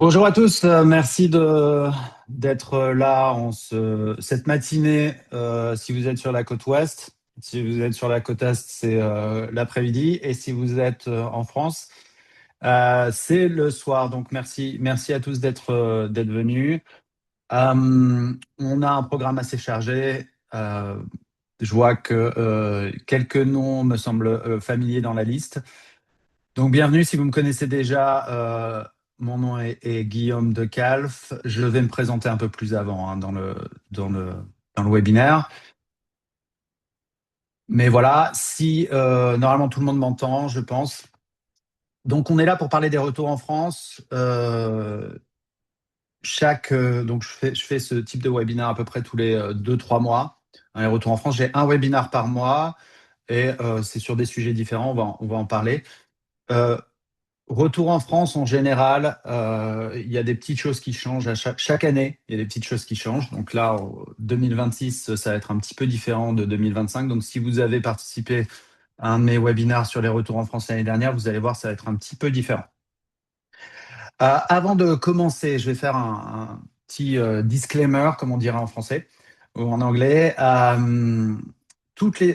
Bonjour à tous, merci d'être là cette matinée si vous êtes sur la côte ouest. Si vous êtes sur la côte est, c'est l'après-midi. Et si vous êtes en France, c'est le soir. Donc merci à tous d'être venus. On a un programme assez chargé. Je vois que quelques noms me semblent familiers dans la liste. Donc, bienvenue. Si vous me connaissez déjà, mon nom est Guillaume de Calf. Je vais me présenter un peu plus avant dans le, dans le webinaire. Mais voilà, si normalement tout le monde m'entend, je pense. Donc, on est là pour parler des retours en France. Donc, je fais ce type de webinaire à peu près tous les 2-3 mois. Les retours en France, j'ai un webinaire par mois et c'est sur des sujets différents. On va en parler. Euh, Retour en France, en général, il y a des petites choses qui changent à chaque année. Il y a des petites choses qui changent. Donc là, 2026, ça va être un petit peu différent de 2025. Donc si vous avez participé à un de mes webinaires sur les retours en France l'année dernière, vous allez voir, ça va être un petit peu différent. Avant de commencer, je vais faire un petit disclaimer, comme on dirait en français ou en anglais.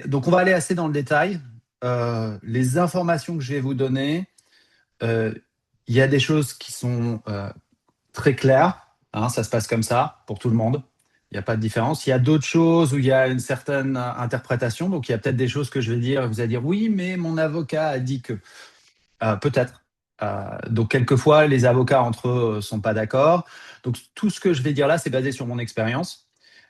Donc on va aller assez dans le détail. Les informations que je vais vous donner, euh, il y a des choses qui sont très claires, hein, ça se passe comme ça pour tout le monde. Il n'y a pas de différence. Il y a d'autres choses où il y a une certaine interprétation. Donc, il y a peut-être des choses que je vais dire, vous allez dire oui, mais mon avocat a dit que. Peut-être. Donc, quelquefois, les avocats entre eux ne sont pas d'accord. Donc, tout ce que je vais dire là, c'est basé sur mon expérience.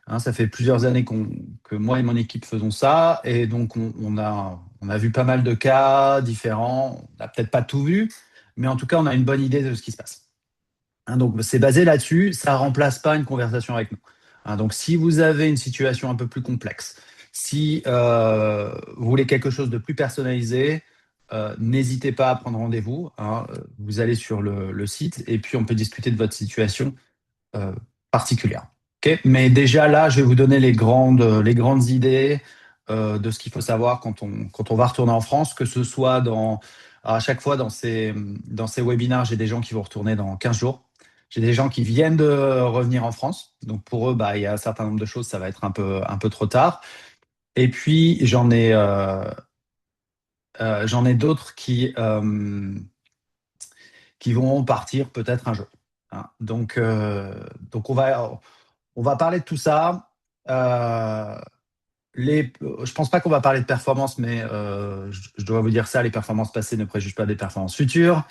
Hein, ça fait plusieurs années que moi et mon équipe faisons ça. Et donc, on a vu pas mal de cas différents. On n'a peut-être pas tout vu, mais en tout cas, on a une bonne idée de ce qui se passe. Hein, donc, c'est basé là-dessus. Ça ne remplace pas une conversation avec nous. Hein, donc, si vous avez une situation un peu plus complexe, si vous voulez quelque chose de plus personnalisé, n'hésitez pas à prendre rendez-vous. Hein. Vous allez sur le site et puis on peut discuter de votre situation euh, particulière. Ok. Mais déjà là, je vais vous donner les grandes idées de ce qu'il faut savoir quand on va retourner en France, que ce soit à chaque fois dans ces webinaires, j'ai des gens qui vont retourner dans 15 jours. J'ai des gens qui viennent de revenir en France. Donc pour eux, bah, il y a un certain nombre de choses, ça va être un peu trop tard. Et puis j'en ai d'autres qui vont partir peut-être un jour. Hein. Donc on va parler de tout ça. Je pense pas qu'on va parler de performance, mais je dois vous dire ça, les performances passées ne préjugent pas des performances futures,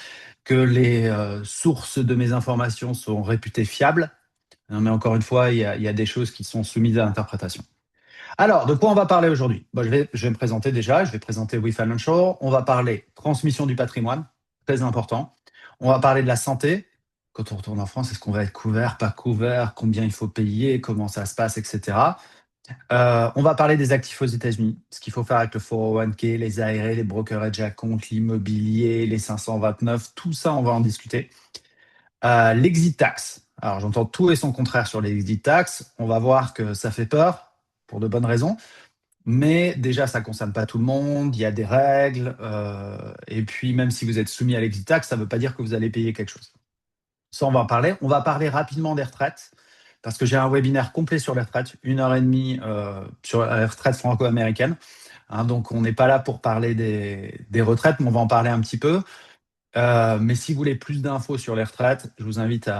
que les sources de mes informations sont réputées fiables. Hein, mais encore une fois, il y a des choses qui sont soumises à l'interprétation. Alors, de quoi on va parler aujourd'hui? Bon, je vais me présenter déjà, je vais présenter WeFinancial. On va parler transmission du patrimoine, très important. On va parler de la santé. Quand on retourne en France, est-ce qu'on va être couvert, pas couvert, combien il faut payer, comment ça se passe, etc. On va parler des actifs aux États-Unis, ce qu'il faut faire avec le 401k, les ARA, les brokerages à compte, l'immobilier, les 529, tout ça, on va en discuter. L'exit tax. Alors, j'entends tout et son contraire sur l'exit tax. On va voir que ça fait peur, pour de bonnes raisons. Mais déjà, ça ne concerne pas tout le monde, il y a des règles. Et puis, même si vous êtes soumis à l'exit tax, ça ne veut pas dire que vous allez payer quelque chose. Ça, on va en parler. On va parler rapidement des retraites, parce que j'ai un webinaire complet sur les retraites, 1 heure et demie sur la retraite franco-américaine. Hein, donc, on n'est pas là pour parler des retraites, mais on va en parler un petit peu. Mais si vous voulez plus d'infos sur les retraites, je vous invite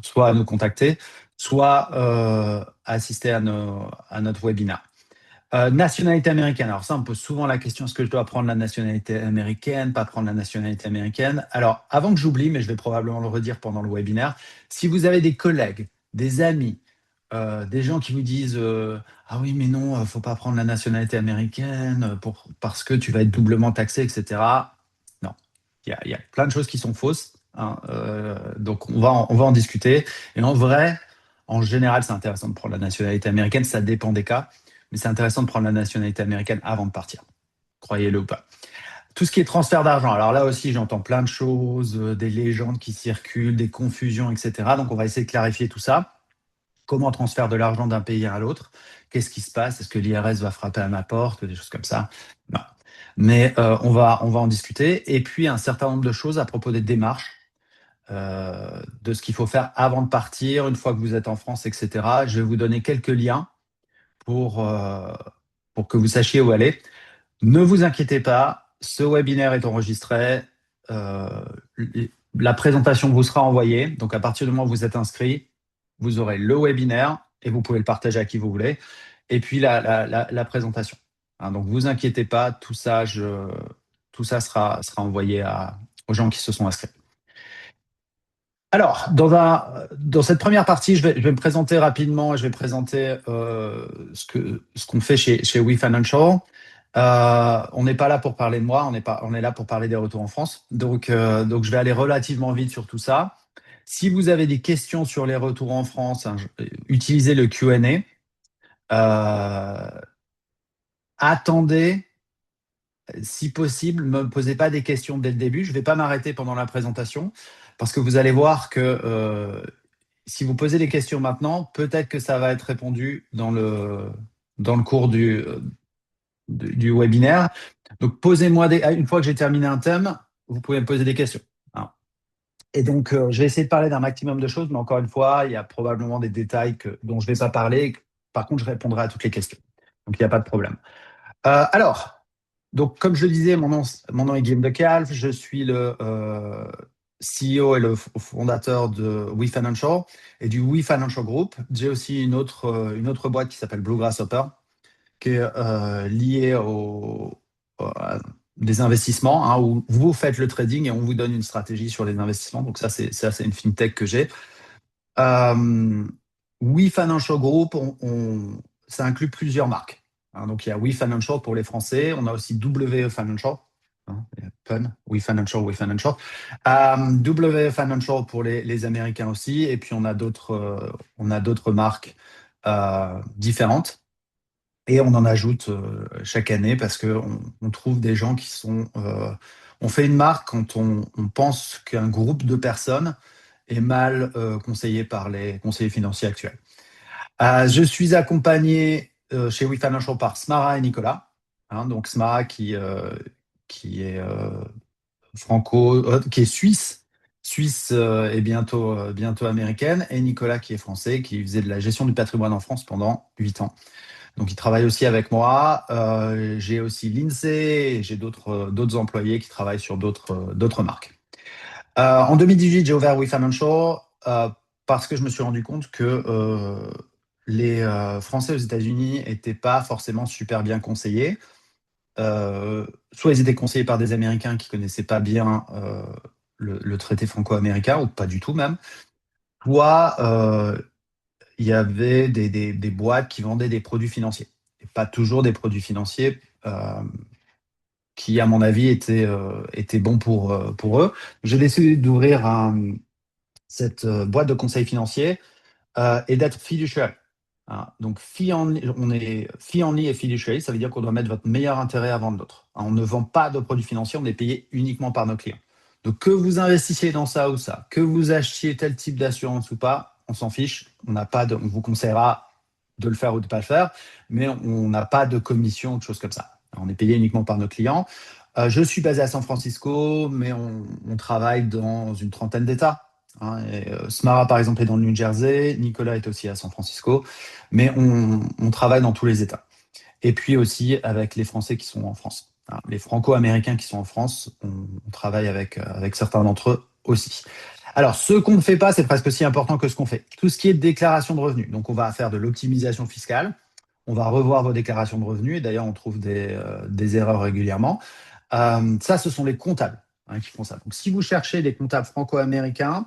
soit à nous contacter, soit à assister à notre webinaire. Nationalité américaine. Alors ça, on me pose souvent la question, est-ce que je dois prendre la nationalité américaine, pas prendre la nationalité américaine? Alors, avant que j'oublie, mais je vais probablement le redire pendant le webinaire, si vous avez des collègues, des amis, des gens qui vous disent ah oui, mais non, faut pas prendre la nationalité américaine parce que tu vas être doublement taxé, etc. Non, il y a plein de choses qui sont fausses. Hein, donc, on va en discuter. Et en vrai, en général, c'est intéressant de prendre la nationalité américaine. Ça dépend des cas. Mais c'est intéressant de prendre la nationalité américaine avant de partir. Croyez-le ou pas. Tout ce qui est transfert d'argent. Alors là aussi, j'entends plein de choses, des légendes qui circulent, des confusions, etc. Donc, on va essayer de clarifier tout ça. Comment on transfère de l'argent d'un pays à l'autre? Qu'est-ce qui se passe? Est-ce que l'IRS va frapper à ma porte? Des choses comme ça. Non. Mais on va en discuter. Et puis, un certain nombre de choses à propos des démarches. de ce qu'il faut faire avant de partir, une fois que vous êtes en France, etc. Je vais vous donner quelques liens pour, euh, pour que vous sachiez où aller. Ne vous inquiétez pas, ce webinaire est enregistré. Euh, la présentation vous sera envoyée. Donc, à partir du moment où vous êtes inscrit, vous aurez le webinaire et vous pouvez le partager à qui vous voulez. Et puis, la présentation. Hein, donc, vous inquiétez pas, tout ça sera envoyé aux gens qui se sont inscrits. Alors, dans cette première partie, je vais me présenter rapidement et je vais présenter ce qu'on fait chez WeFinancial. On n'est pas là pour parler de moi, on est là pour parler des retours en France. Donc je vais aller relativement vite sur tout ça. Si vous avez des questions sur les retours en France, hein, utilisez le Q&A. Attendez, si possible, ne me posez pas des questions dès le début. Je ne vais pas m'arrêter pendant la présentation parce que vous allez voir que si vous posez des questions maintenant, peut-être que ça va être répondu dans le cours du webinaire. Donc, posez-moi une fois que j'ai terminé un thème, vous pouvez me poser des questions. Hein. Et donc, je vais essayer de parler d'un maximum de choses, mais encore une fois, il y a probablement des détails dont je ne vais pas parler. Par contre, je répondrai à toutes les questions. Donc, il n'y a pas de problème. Alors, donc, comme je le disais, mon nom est Guillaume Decalve. Je suis le CEO et le fondateur de WeFinancial et du WeFinancial Group. J'ai aussi une autre boîte qui s'appelle Blue Grasshopper, qui est liée à des investissements, hein, où vous faites le trading et on vous donne une stratégie sur les investissements. Donc ça, c'est une fintech que j'ai. WeFinancial Group, ça inclut plusieurs marques. Hein, donc il y a WeFinancial pour les Français, on a aussi WE Financial. Hein, pun, WeFinancial. WE Financial pour les Américains aussi, et puis on a d'autres marques différentes. Et on en ajoute chaque année parce qu'on trouve des gens qui sont... on fait une marque quand on pense qu'un groupe de personnes est mal conseillé par les conseillers financiers actuels. Je suis accompagné chez WeFinancial par Smara et Nicolas. Hein, donc Smara qui est qui est suisse et bientôt américaine, et Nicolas qui est français, qui faisait de la gestion du patrimoine en France pendant 8 ans. Donc, il travaille aussi avec moi. J'ai aussi l'INSEE et j'ai d'autres employés qui travaillent sur d'autres marques. En 2018, j'ai ouvert WeFinancial parce que je me suis rendu compte que les Français aux États-Unis n'étaient pas forcément super bien conseillés. Soit ils étaient conseillés par des Américains qui ne connaissaient pas bien le traité franco-américain, ou pas du tout même, soit il y avait des boîtes qui vendaient des produits financiers. Et pas toujours des produits financiers qui, à mon avis, étaient bons pour eux. J'ai décidé d'ouvrir cette boîte de conseil financier et d'être fiduciaire. Hein, donc, on est fee only et fiduciary, ça veut dire qu'on doit mettre votre meilleur intérêt avant de l'autre. Hein, on ne vend pas de produits financiers, on est payé uniquement par nos clients. Donc, que vous investissiez dans ça ou ça, que vous achetiez tel type d'assurance ou pas, on s'en fiche. On vous conseillera de le faire ou de ne pas le faire, mais on n'a pas de commission ou de choses comme ça. On est payé uniquement par nos clients. Je suis basé à San Francisco, mais on travaille dans une trentaine d'États. Hein, Smara, par exemple, est dans le New Jersey. Nicolas est aussi à San Francisco. Mais on travaille dans tous les États. Et puis aussi avec les Français qui sont en France. Hein, les Franco-Américains qui sont en France, on travaille avec certains d'entre eux aussi. Alors, ce qu'on ne fait pas, c'est presque aussi important que ce qu'on fait. Tout ce qui est déclaration de revenus. Donc, on va faire de l'optimisation fiscale. On va revoir vos déclarations de revenus. Et d'ailleurs, on trouve des erreurs régulièrement. Ça, ce sont les comptables qui font ça. Donc, si vous cherchez des comptables franco-américains,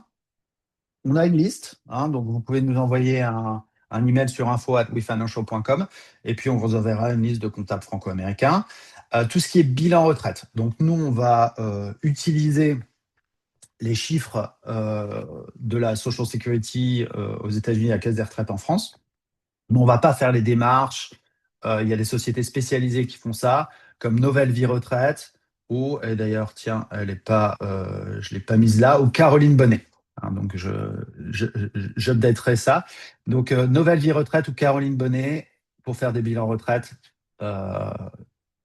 on a une liste. Hein, donc, vous pouvez nous envoyer un email sur info@wefinancial.com et puis on vous enverra une liste de comptables franco-américains. Tout ce qui est bilan retraite. Donc, nous, on va utiliser les chiffres de la Social Security aux États-Unis, la caisse des retraites en France. Mais on ne va pas faire les démarches. Il y a des sociétés spécialisées qui font ça, comme Nouvelle Vie Retraite, ou, et d'ailleurs, tiens, je ne l'ai pas mise là, ou Caroline Bonnet. Hein, donc, j'updaterai ça. Donc, Nouvelle Vie Retraite ou Caroline Bonnet, pour faire des bilans retraite, euh,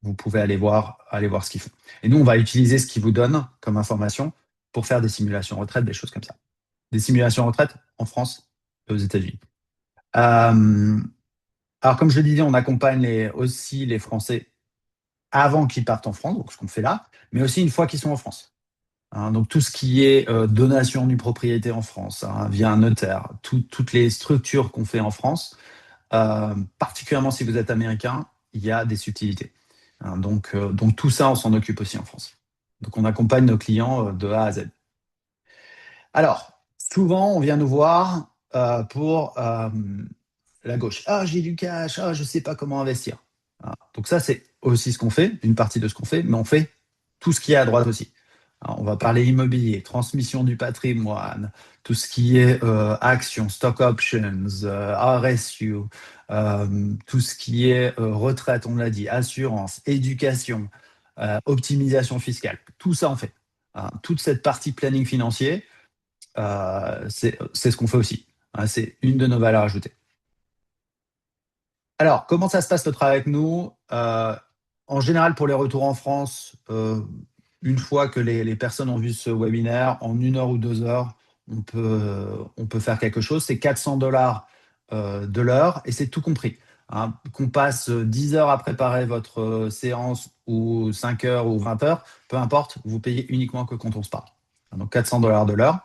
vous pouvez aller voir ce qu'ils font. Et nous, on va utiliser ce qu'ils vous donnent comme information pour faire des simulations retraite, des choses comme ça. Des simulations retraite en France et aux États-Unis. Euh, alors, comme je le disais, on accompagne aussi les Français avant qu'ils partent en France, donc ce qu'on fait là, mais aussi une fois qu'ils sont en France. Hein, donc tout ce qui est donation d'une propriété en France, hein, via un notaire, toutes les structures qu'on fait en France, particulièrement si vous êtes américain, il y a des subtilités. Hein, donc tout ça, on s'en occupe aussi en France. Donc on accompagne nos clients de A à Z. Alors, souvent, on vient nous voir pour la gauche. Ah, j'ai du cash, ah, je ne sais pas comment investir. Ah, donc ça, c'est aussi ce qu'on fait, une partie de ce qu'on fait, mais on fait tout ce qui est à droite aussi. Alors, on va parler immobilier, transmission du patrimoine, tout ce qui est actions, stock options, RSU, tout ce qui est retraite, on l'a dit, assurance, éducation, optimisation fiscale. Tout ça, on fait. Hein, toute cette partie planning financier, c'est ce qu'on fait aussi. Hein, c'est une de nos valeurs ajoutées. Alors, comment ça se passe le travail avec nous? En général, pour les retours en France, une fois que les personnes ont vu ce webinaire, en 1 heure ou 2 heures, on peut faire quelque chose. C'est 400 $ de l'heure et c'est tout compris. Hein. Qu'on passe 10 heures à préparer votre séance ou 5 heures ou 20 heures, peu importe, vous payez uniquement que quand on se parle. Donc 400 $ de l'heure.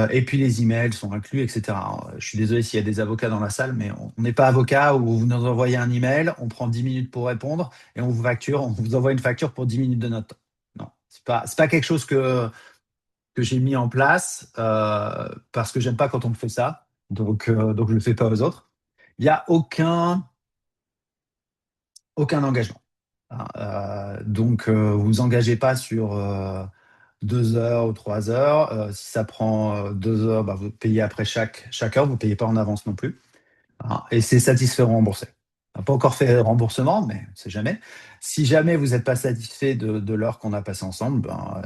Et puis les emails sont inclus, etc. Je suis désolé s'il y a des avocats dans la salle, mais on n'est pas avocat où vous nous envoyez un email, on prend 10 minutes pour répondre et on vous envoie une facture pour 10 minutes de notre temps. Non, c'est pas quelque chose que j'ai mis en place parce que j'aime pas quand on me fait ça, donc je le fais pas aux autres. Il n'y a aucun engagement. Hein. Donc vous engagez pas sur 2 heures ou 3 heures. Si ça prend 2 heures, bah, vous payez après chaque heure, vous ne payez pas en avance non plus. Hein, et c'est satisfait ou remboursé. On n'a pas encore fait remboursement, mais on ne sait jamais. Si jamais vous n'êtes pas satisfait de l'heure qu'on a passée ensemble, ben,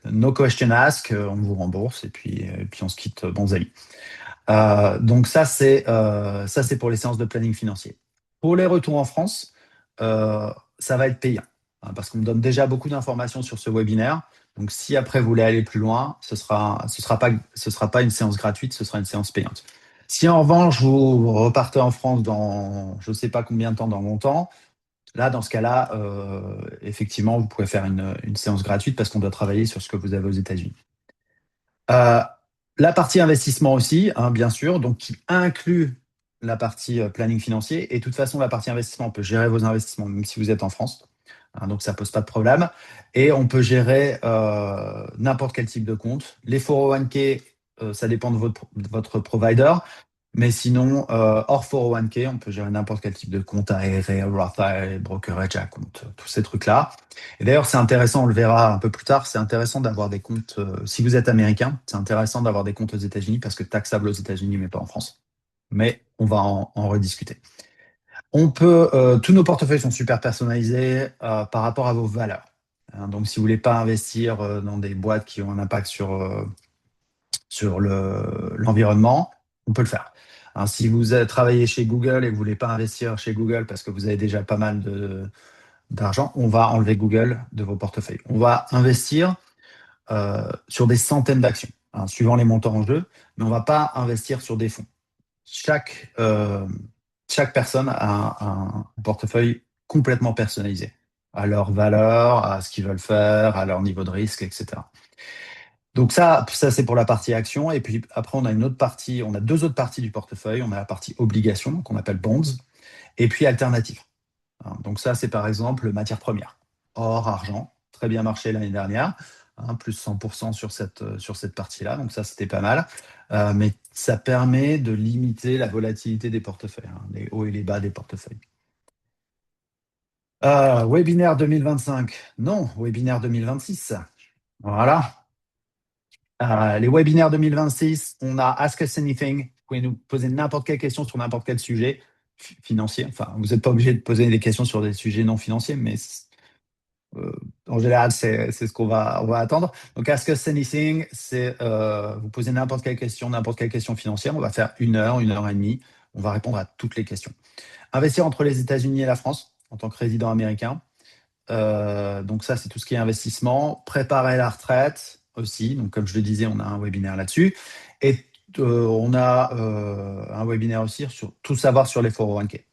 no question ask, on vous rembourse et puis on se quitte bons amis. Donc ça c'est pour les séances de planning financier. Pour les retours en France, ça va être payant, hein, parce qu'on donne déjà beaucoup d'informations sur ce webinaire. Donc si après vous voulez aller plus loin, ce sera pas une séance gratuite, ce sera une séance payante. Si en revanche vous repartez en France dans je ne sais pas combien de temps, dans longtemps, là dans ce cas-là, effectivement vous pouvez faire une séance gratuite parce qu'on doit travailler sur ce que vous avez aux États-Unis. Euh, la partie investissement aussi, hein, bien sûr, donc qui inclut la partie planning financier. Et de toute façon, la partie investissement, on peut gérer vos investissements même si vous êtes en France. Hein, donc ça pose pas de problème. Et on peut gérer n'importe quel type de compte. Les 401k, ça dépend de votre provider. Mais sinon, hors 401k, on peut gérer n'importe quel type de compte, ARA, Roth IRA, brokerage à compte, tous ces trucs-là. Et d'ailleurs, c'est intéressant, on le verra un peu plus tard, c'est intéressant d'avoir des comptes, si vous êtes américain, c'est intéressant d'avoir des comptes aux États-Unis parce que taxable aux États-Unis, mais pas en France. Mais on va en rediscuter. Tous nos portefeuilles sont super personnalisés par rapport à vos valeurs. Hein, donc, si vous voulez pas investir dans des boîtes qui ont un impact sur l'environnement, on peut le faire. Hein, si vous travaillez chez Google et que vous voulez pas investir chez Google parce que vous avez déjà pas mal d'argent, on va enlever Google de vos portefeuilles. On va investir sur des centaines d'actions, hein, suivant les montants en jeu, mais on ne va pas investir sur des fonds. Chaque personne a un portefeuille complètement personnalisé à leur valeur, à ce qu'ils veulent faire, à leur niveau de risque, etc. Donc ça c'est pour la partie action. Et puis après, on a une autre partie, on a deux autres parties du portefeuille. On a la partie obligation, qu'on appelle bonds, et puis alternative. Hein, donc ça, c'est par exemple matières premières. Or, argent, très bien marché l'année dernière, hein, plus 100% sur cette partie-là. Donc ça, c'était pas mal. Mais ça permet de limiter la volatilité des portefeuilles, hein, les hauts et les bas des portefeuilles. Webinaire 2025. Non, webinaire 2026. Voilà. Les webinaires 2026, on a Ask Us Anything. Vous pouvez nous poser n'importe quelle question sur n'importe quel sujet financier. Enfin, vous n'êtes pas obligé de poser des questions sur des sujets non financiers, mais euh, en général, c'est ce on va attendre. Donc, Ask Us Anything, c'est vous posez n'importe quelle question financière. On va faire 1 heure, 1 heure et demie. On va répondre à toutes les questions. Investir entre les États-Unis et la France en tant que résident américain. Donc ça, c'est tout ce qui est investissement. Préparer la retraite. aussi. Donc, comme je le disais, on a un webinaire là-dessus. Et on a un webinaire aussi sur tout savoir sur les 401k.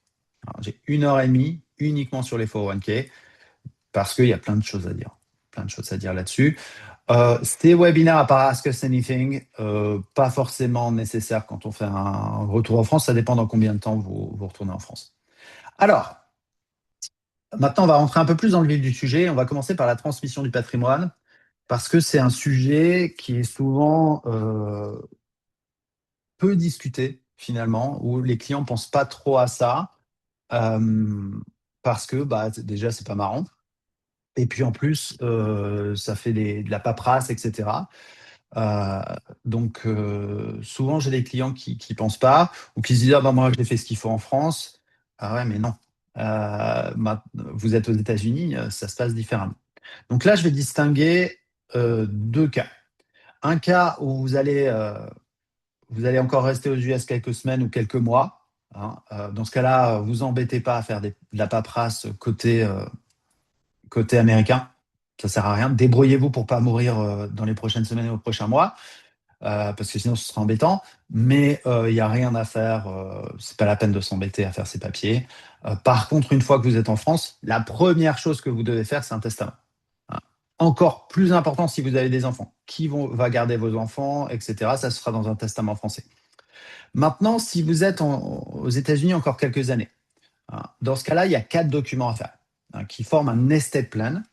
Alors, j'ai 1 heure et demie uniquement sur les 401k parce qu'il y a plein de choses à dire. Plein de choses à dire là-dessus. Ces webinaires, à part Ask Us Anything, pas forcément nécessaire quand on fait un retour en France. Ça dépend dans combien de temps vous retournez en France. Alors, maintenant, on va rentrer un peu plus dans le vif du sujet. On va commencer par la transmission du patrimoine parce que c'est un sujet qui est souvent peu discuté finalement, où les clients ne pensent pas trop à ça parce que bah, déjà, c'est pas marrant. Et puis en plus, ça fait de la paperasse, etc. Euh, donc, souvent, j'ai des clients qui ne pensent pas ou qui se disent, ah ben moi, j'ai fait ce qu'il faut en France. Ah ouais, mais non. Vous êtes aux États-Unis, ça se passe différemment. Donc là, je vais distinguer deux cas. Un cas où vous allez encore rester aux US quelques semaines ou quelques mois, hein. Dans ce cas-là, vous embêtez pas à faire de la paperasse côté américain. Ça sert à rien. Débrouillez-vous pour pas mourir dans les prochaines semaines et aux prochains mois. Parce que sinon ce sera embêtant. Mais il n'y a rien à faire. C'est pas la peine de s'embêter à faire ces papiers. Par contre, une fois que vous êtes en France, la première chose que vous devez faire, c'est un testament. Hein. Encore plus important si vous avez des enfants. Va garder vos enfants, etc. Ça se fera dans un testament français. Maintenant, si vous êtes aux États-Unis encore quelques années, hein, dans ce cas-là, il y a 4 documents à faire hein, qui forment un estate plan.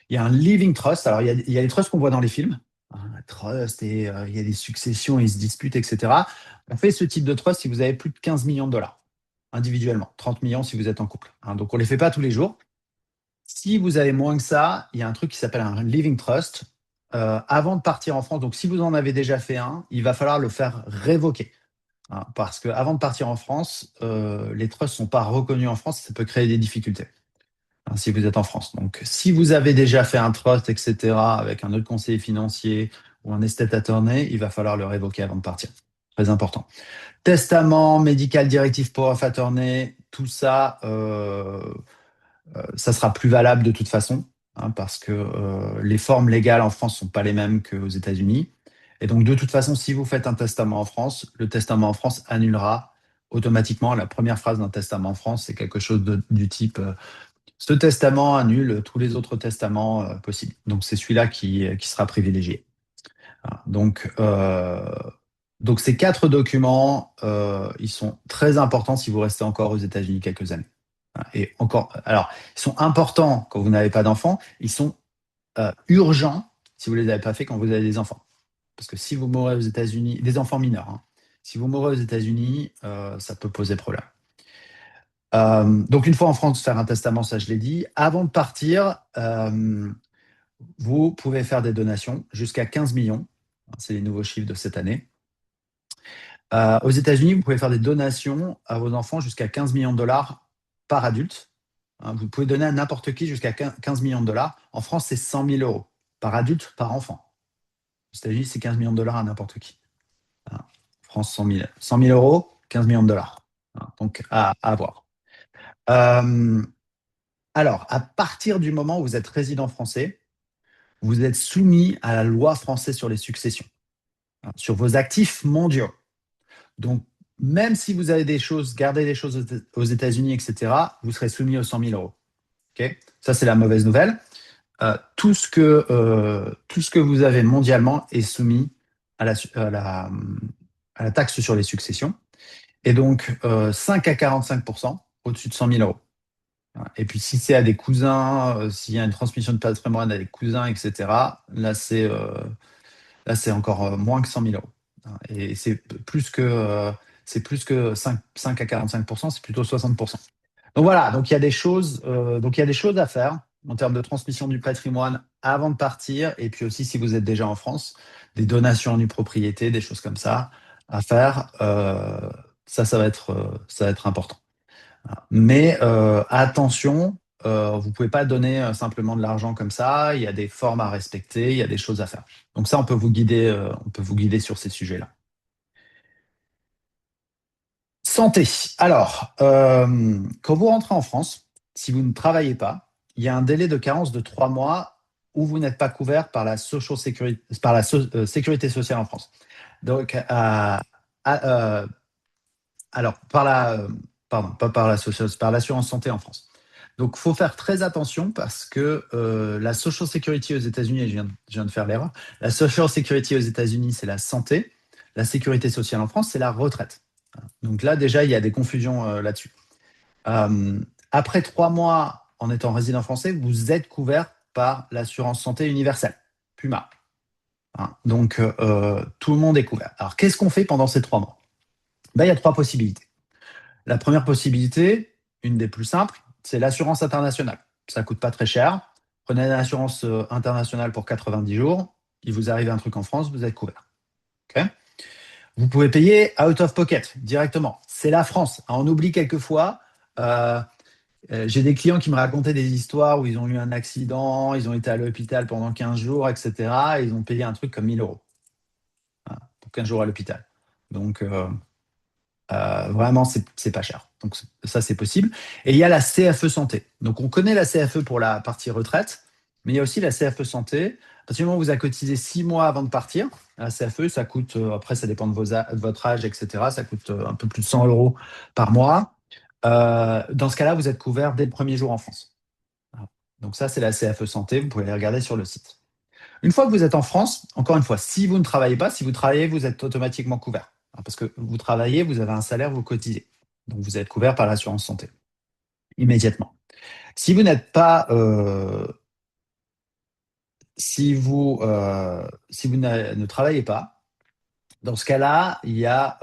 Il y a un living trust. Alors, il y a les trusts qu'on voit dans les films. Un trust et il y a des successions, ils se disputent, etc. On fait ce type de trust si vous avez plus de 15 millions de dollars individuellement, 30 millions si vous êtes en couple. Hein. Donc, on ne les fait pas tous les jours. Si vous avez moins que ça, il y a un truc qui s'appelle un living trust. Avant de partir en France, donc si vous en avez déjà fait un, il va falloir le faire révoquer. Hein, parce qu'avant de partir en France, les trusts ne sont pas reconnus en France, ça peut créer des difficultés hein, si vous êtes en France. Donc, si vous avez déjà fait un trust, etc., avec un autre conseiller financier ou un estate attorney, il va falloir le révoquer avant de partir. Très important. Testament, médical, directive power of attorney, tout ça, ça sera plus valable de toute façon, hein, parce que les formes légales en France ne sont pas les mêmes qu'aux États-Unis. Et donc, de toute façon, si vous faites un testament en France, le testament en France annulera automatiquement la première phrase d'un testament en France. C'est quelque chose du type ce testament annule tous les autres testaments possibles. Donc, c'est celui-là qui sera privilégié. Voilà. Donc, ces 4 documents, ils sont très importants si vous restez encore aux États-Unis quelques années. Et encore, alors, ils sont importants quand vous n'avez pas d'enfants. Ils sont urgents si vous ne les avez pas fait quand vous avez des enfants. Parce que si vous mourrez aux États-Unis, des enfants mineurs, hein, si vous mourrez aux États-Unis, ça peut poser problème. Donc, une fois en France, faire un testament, ça je l'ai dit. Avant de partir, vous pouvez faire des donations jusqu'à 15 millions. C'est les nouveaux chiffres de cette année. Aux États-Unis, vous pouvez faire des donations à vos enfants jusqu'à 15 millions de dollars par adulte. Hein, vous pouvez donner à n'importe qui jusqu'à 15 millions de dollars. En France, c'est 100 000 euros par adulte, par enfant. Aux États-Unis, c'est 15 millions de dollars à n'importe qui. Hein. France, 100 000. 100 000 euros, 15 millions de dollars. Hein, donc, à voir. Alors, à partir du moment où vous êtes résident français, vous êtes soumis à la loi française sur les successions, hein, sur vos actifs mondiaux. Donc, même si vous avez des choses, gardez des choses aux États-Unis, etc., vous serez soumis aux 100 000 euros. Okay, ça, c'est la mauvaise nouvelle. Tout ce que vous avez mondialement est soumis à la taxe sur les successions. Et donc, 5 à 45% au-dessus de 100 000 euros. Et puis, si c'est à des cousins, s'il y a une transmission de patrimoine à des cousins, etc., là, c'est encore moins que 100 000 euros. Et c'est plus que 5 à 45%, c'est plutôt 60%. Donc voilà, donc il y a des choses à faire en termes de transmission du patrimoine avant de partir, et puis aussi si vous êtes déjà en France, des donations en nue propriété, des choses comme ça à faire. Ça va être important. Mais attention, vous ne pouvez pas donner simplement de l'argent comme ça. Il y a des formes à respecter, il y a des choses à faire. Donc ça, on peut vous guider sur ces sujets-là. Santé. Alors, quand vous rentrez en France, si vous ne travaillez pas, il y a un délai de carence de 3 mois ou vous n'êtes pas couvert par la sécurité sociale en France. Donc, alors, pardon, pas par la par l'assurance santé en France. Donc, il faut faire très attention parce que la Social Security aux États-Unis, et je viens de faire l'erreur, la Social Security aux États-Unis, c'est la santé. La sécurité sociale en France, c'est la retraite. Donc là, déjà, il y a des confusions là-dessus. Euh, Après 3 mois en étant résident français, vous êtes couvert par l'assurance santé universelle, PUMA. Hein. Donc, tout le monde est couvert. Alors, qu'est-ce qu'on fait pendant ces 3 mois? Ben, il y a trois possibilités. La première possibilité, une des plus simples, c'est l'assurance internationale. Ça ne coûte pas très cher. Prenez l'assurance internationale pour 90 jours. Il vous arrive un truc en France, vous êtes couvert. Okay. Vous pouvez payer out of pocket directement. C'est la France. On oublie quelquefois. Euh, j'ai des clients qui me racontaient des histoires où ils ont eu un accident, ils ont été à l'hôpital pendant 15 jours, etc. Et ils ont payé un truc comme 1 000 € pour 15 jours à l'hôpital. Donc, vraiment, c'est pas cher. Donc, ça, c'est possible. Et il y a la CFE Santé. Donc, on connaît la CFE pour la partie retraite, mais il y a aussi la CFE Santé. À partir du moment où vous avez cotisé 6 mois avant de partir, la CFE, ça coûte, après, ça dépend de, de votre âge, etc. Ça coûte un peu plus de 100 € par mois. Dans ce cas-là, vous êtes couvert dès le premier jour en France. Donc, ça, c'est la CFE Santé. Vous pouvez les regarder sur le site. Une fois que vous êtes en France, encore une fois, si vous ne travaillez pas, si vous travaillez, vous êtes automatiquement couvert. Parce que vous travaillez, vous avez un salaire, vous cotisez. Donc vous êtes couvert par l'assurance santé immédiatement. Si vous n'êtes pas, si vous ne travaillez pas, dans ce cas-là, il y a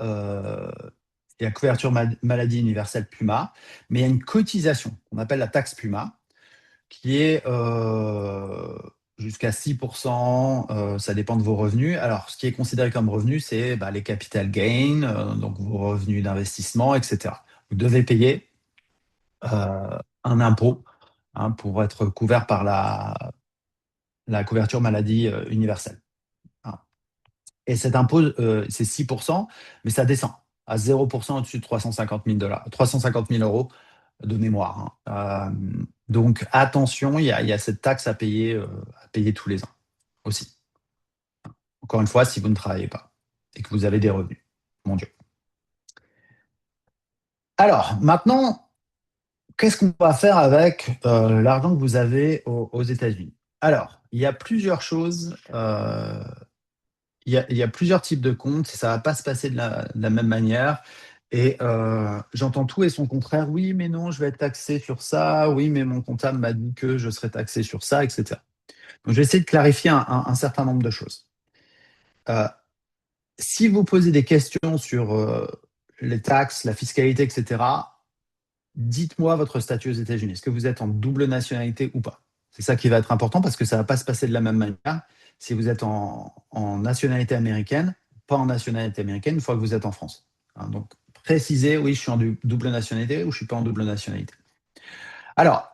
couverture maladie universelle PUMA, mais il y a une cotisation qu'on appelle la taxe PUMA, qui est jusqu'à 6%, ça dépend de vos revenus. Alors, ce qui est considéré comme revenu, c'est les capital gains, donc vos revenus d'investissement, etc. Vous devez payer un impôt pour être couvert par la couverture maladie universelle. Hein. Et cet impôt, c'est 6%, mais ça descend à 0% au-dessus de 350 000 euros de mémoire. Hein. Donc attention, il y a cette taxe à payer tous les ans aussi. Encore une fois, si vous ne travaillez pas et que vous avez des revenus. Mon Dieu. Alors, maintenant, qu'est-ce qu'on va faire avec l'argent que vous avez aux États-Unis? Alors, il y a plusieurs choses. Il y a plusieurs types de comptes. Ça ne va pas se passer de la même manière. Et j'entends tout et son contraire. Oui, mais non, je vais être taxé sur ça. Oui, mais mon comptable m'a dit que je serais taxé sur ça, etc. Donc, je vais essayer de clarifier un certain nombre de choses. Euh, Si vous posez des questions sur les taxes, la fiscalité, etc., dites-moi votre statut aux États-Unis. Est-ce que vous êtes en double nationalité ou pas? C'est ça qui va être important parce que ça ne va pas se passer de la même manière si vous êtes en nationalité américaine, pas en nationalité américaine une fois que vous êtes en France. Hein, donc, précisez, oui, je suis en double nationalité ou je ne suis pas en double nationalité. Alors,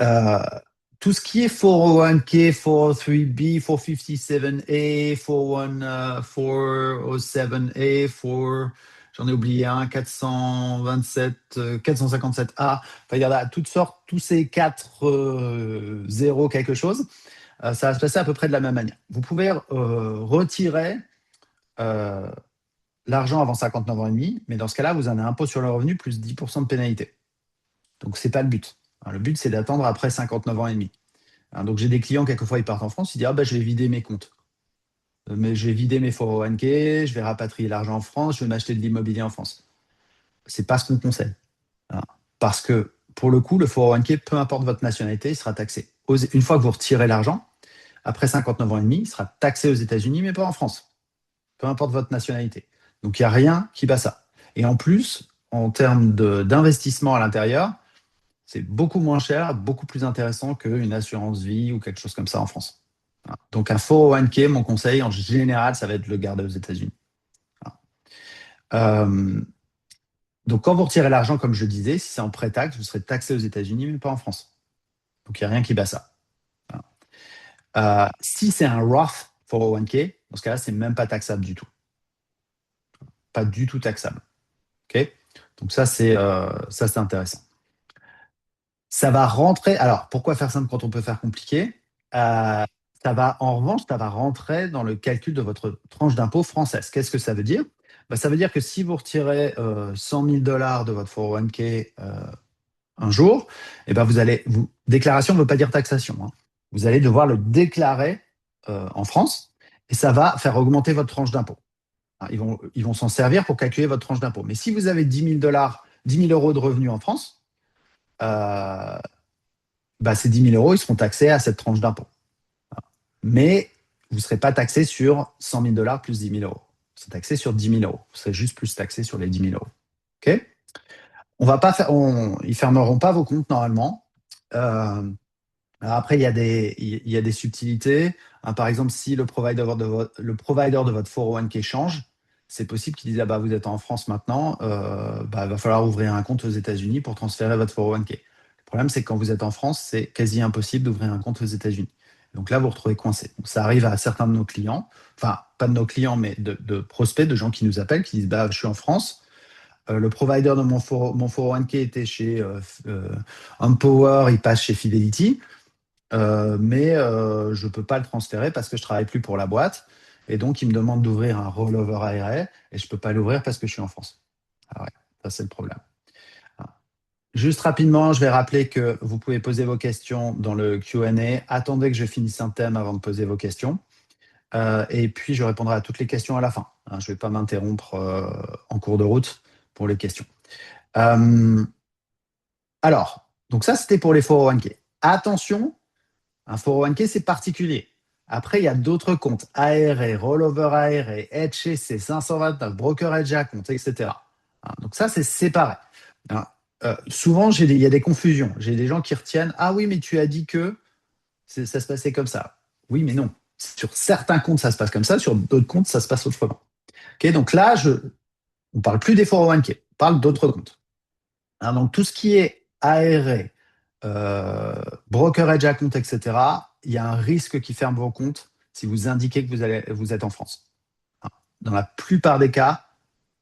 euh, tout ce qui est 401k, 403b, 457a, 407a, j'en ai oublié un, 427, 457a, enfin, il y en a toutes sortes, tous ces 4 0 quelque chose, ça va se passer à peu près de la même manière. Vous pouvez retirer euh, l'argent avant 59 ans et demi, mais dans ce cas-là, vous en avez un impôt sur le revenu plus 10% de pénalité. Donc, ce n'est pas le but. Le but, c'est d'attendre après 59 ans et demi. Donc, j'ai des clients, quelquefois, ils partent en France, ils disent je vais vider mes comptes. Mais je vais vider mes 401k, je vais rapatrier l'argent en France, je vais m'acheter de l'immobilier en France. Ce n'est pas ce qu'on conseille. Hein. Parce que, pour le coup, le 401k, peu importe votre nationalité, il sera taxé. Une fois que vous retirez l'argent, après 59 ans et demi, il sera taxé aux États-Unis, mais pas en France. Peu importe votre nationalité. Donc, il n'y a rien qui bat ça. Et en plus, en termes d'investissement à l'intérieur, c'est beaucoup moins cher, beaucoup plus intéressant qu'une assurance vie ou quelque chose comme ça en France. Donc un 401k, mon conseil en général, ça va être de le garder aux États-Unis. Euh, donc quand vous retirez l'argent, comme je disais, si c'est en pré-taxe, vous serez taxé aux États-Unis, mais pas en France. Donc il n'y a rien qui bat ça. Si c'est un Roth 401k, dans ce cas-là, c'est même pas taxable du tout. Pas du tout taxable. Ok. Donc ça, c'est intéressant. Ça va rentrer. Alors, pourquoi faire simple quand on peut faire compliqué? Euh, en revanche, ça va rentrer dans le calcul de votre tranche d'impôt française. Qu'est-ce que ça veut dire? Bah, ça veut dire que si vous retirez 100 000 dollars de votre 401k un jour, eh ben déclaration ne veut pas dire taxation, hein. Vous allez devoir le déclarer en France et ça va faire augmenter votre tranche d'impôt. Hein, ils vont s'en servir pour calculer votre tranche d'impôt. Mais si vous avez 10 000 dollars, 10 000 euros de revenus en France, euh, bah, ces 10 000 euros, ils seront taxés à cette tranche d'impôt. Mais vous ne serez pas taxé sur 100 000 dollars plus 10 000 euros. Vous serez taxé sur 10 000 euros. Vous serez juste plus taxé sur les 10 000 euros. OK? On va pas faire, ils fermeront pas vos comptes normalement. Euh, Après, il y a des subtilités. Hein, par exemple, si le provider de votre 401k change, c'est possible qu'il dise ah bah, vous êtes en France maintenant, bah, il va falloir ouvrir un compte aux États-Unis pour transférer votre 401k. Le problème, c'est que quand vous êtes en France, c'est quasi impossible d'ouvrir un compte aux États-Unis. Donc là, vous vous retrouvez coincé. Donc, ça arrive à certains de nos clients, enfin, pas de nos clients, mais de prospects, de gens qui nous appellent, qui disent bah, je suis en France. Le provider de mon 401k était chez Empower, il passe chez Fidelity. Mais je ne peux pas le transférer parce que je ne travaille plus pour la boîte. Et donc, il me demande d'ouvrir un rollover IRA et je ne peux pas l'ouvrir parce que je suis en France. Ah ouais, ça c'est le problème. Ah. Juste rapidement, je vais rappeler que vous pouvez poser vos questions dans le Q&A. Attendez que je finisse un thème avant de poser vos questions. Et puis, je répondrai à toutes les questions à la fin. Hein, je ne vais pas m'interrompre en cours de route pour les questions. Alors, donc ça, c'était pour les 401k. Attention, un 401k, c'est particulier. Après, il y a d'autres comptes, ARA, Rollover ARA, HEC, 529, Brokerage Account, etc. Hein, donc ça, c'est séparé. Hein, souvent, il y a des confusions. J'ai des gens qui retiennent, ah oui, mais tu as dit que ça se passait comme ça. Oui, mais non. Sur certains comptes, ça se passe comme ça. Sur d'autres comptes, ça se passe autrement. Ok, donc là, on ne parle plus des 401k. On parle d'autres comptes. Hein, donc tout ce qui est ARA, brokerage account, etc., il y a un risque qui ferme vos comptes si vous indiquez que vous êtes en France. Hein. Dans la plupart des cas,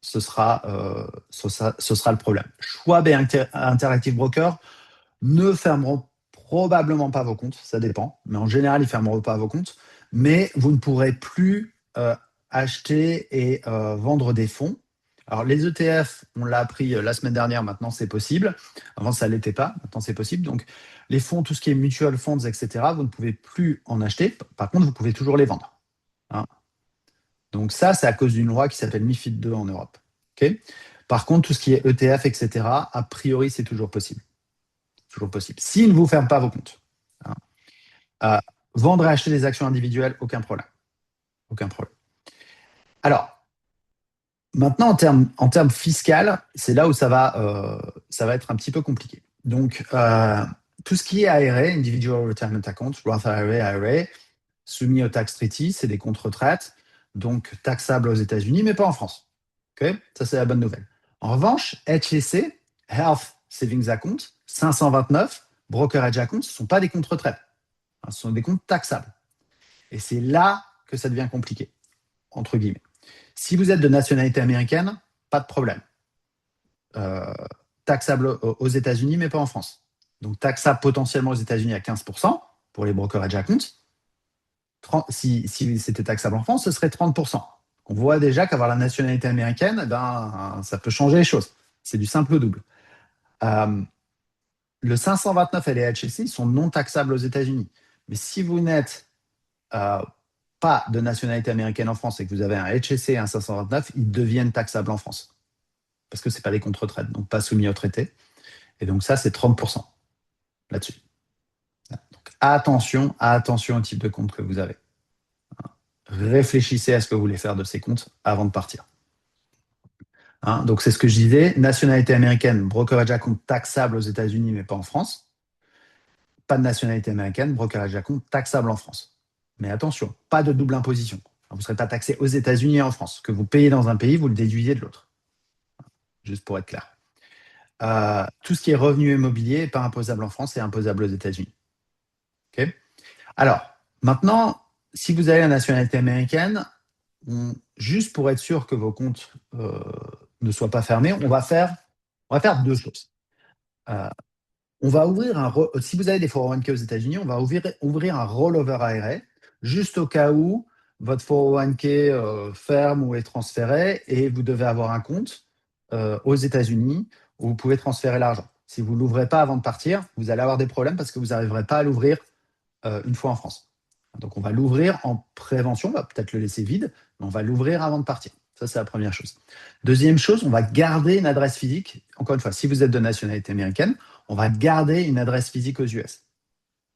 ce sera le problème. Schwab et Interactive Broker ne fermeront probablement pas vos comptes, ça dépend, mais en général, ils ne fermeront pas vos comptes, mais vous ne pourrez plus acheter et vendre des fonds. Alors, les ETF, on l'a appris la semaine dernière, maintenant c'est possible. Avant, ça ne l'était pas, maintenant c'est possible. Donc, les fonds, tout ce qui est mutual funds, etc., vous ne pouvez plus en acheter. Par contre, vous pouvez toujours les vendre. Hein. Donc, ça, c'est à cause d'une loi qui s'appelle MiFID II en Europe. Okay. Par contre, tout ce qui est ETF, etc., a priori, c'est toujours possible. Toujours possible. S'ils ne vous ferment pas vos comptes. Hein. Euh, Vendre et acheter des actions individuelles, aucun problème. Aucun problème. Alors, maintenant, en termes fiscal, c'est là où ça va être un petit peu compliqué. Donc, tout ce qui est ARA, Individual Retirement Account, Roth IRA, IRA, soumis au tax treaty, c'est des comptes retraite, donc taxables aux États-Unis, mais pas en France. Okay, ça, c'est la bonne nouvelle. En revanche, HSC, Health Savings Account, 529, Brokerage Account, ce ne sont pas des comptes retraite. Ce sont des comptes taxables. Et c'est là que ça devient compliqué, entre guillemets. Si vous êtes de nationalité américaine, pas de problème. Taxable aux États-Unis, mais pas en France. Donc taxable potentiellement aux États-Unis à 15% pour les brokerage accounts. Si c'était taxable en France, ce serait 30%. On voit déjà qu'avoir la nationalité américaine, ça peut changer les choses. C'est du simple au double. Le 529 et les HSI sont non taxables aux États-Unis. Mais si vous n'êtes pas de nationalité américaine en France et que vous avez un HSC et un 529, ils deviennent taxables en France. Parce que ce n'est pas des comptes retraite, donc pas soumis au traité. Et donc ça, c'est 30% là-dessus. Donc attention au type de compte que vous avez. Réfléchissez à ce que vous voulez faire de ces comptes avant de partir. Hein, donc c'est ce que je disais, nationalité américaine, brokerage account taxable aux États-Unis, mais pas en France. Pas de nationalité américaine, brokerage account taxable en France. Mais attention, pas de double imposition. Vous ne serez pas taxé aux États-Unis et en France. Ce que vous payez dans un pays, vous le déduisez de l'autre. Juste pour être clair. Tout ce qui est revenu immobilier n'est pas imposable en France et imposable aux États-Unis. Okay. Alors, maintenant, si vous avez la nationalité américaine, juste pour être sûr que vos comptes ne soient pas fermés, on va faire deux choses. On va ouvrir si vous avez des 401k aux États-Unis, on va ouvrir un rollover IRA juste au cas où votre 401k ferme ou est transféré et vous devez avoir un compte aux États-Unis où vous pouvez transférer l'argent. Si vous ne l'ouvrez pas avant de partir, vous allez avoir des problèmes parce que vous n'arriverez pas à l'ouvrir une fois en France. Donc, on va l'ouvrir en prévention, on va peut-être le laisser vide, mais on va l'ouvrir avant de partir. Ça, c'est la première chose. Deuxième chose, on va garder une adresse physique. Encore une fois, si vous êtes de nationalité américaine, on va garder une adresse physique aux US.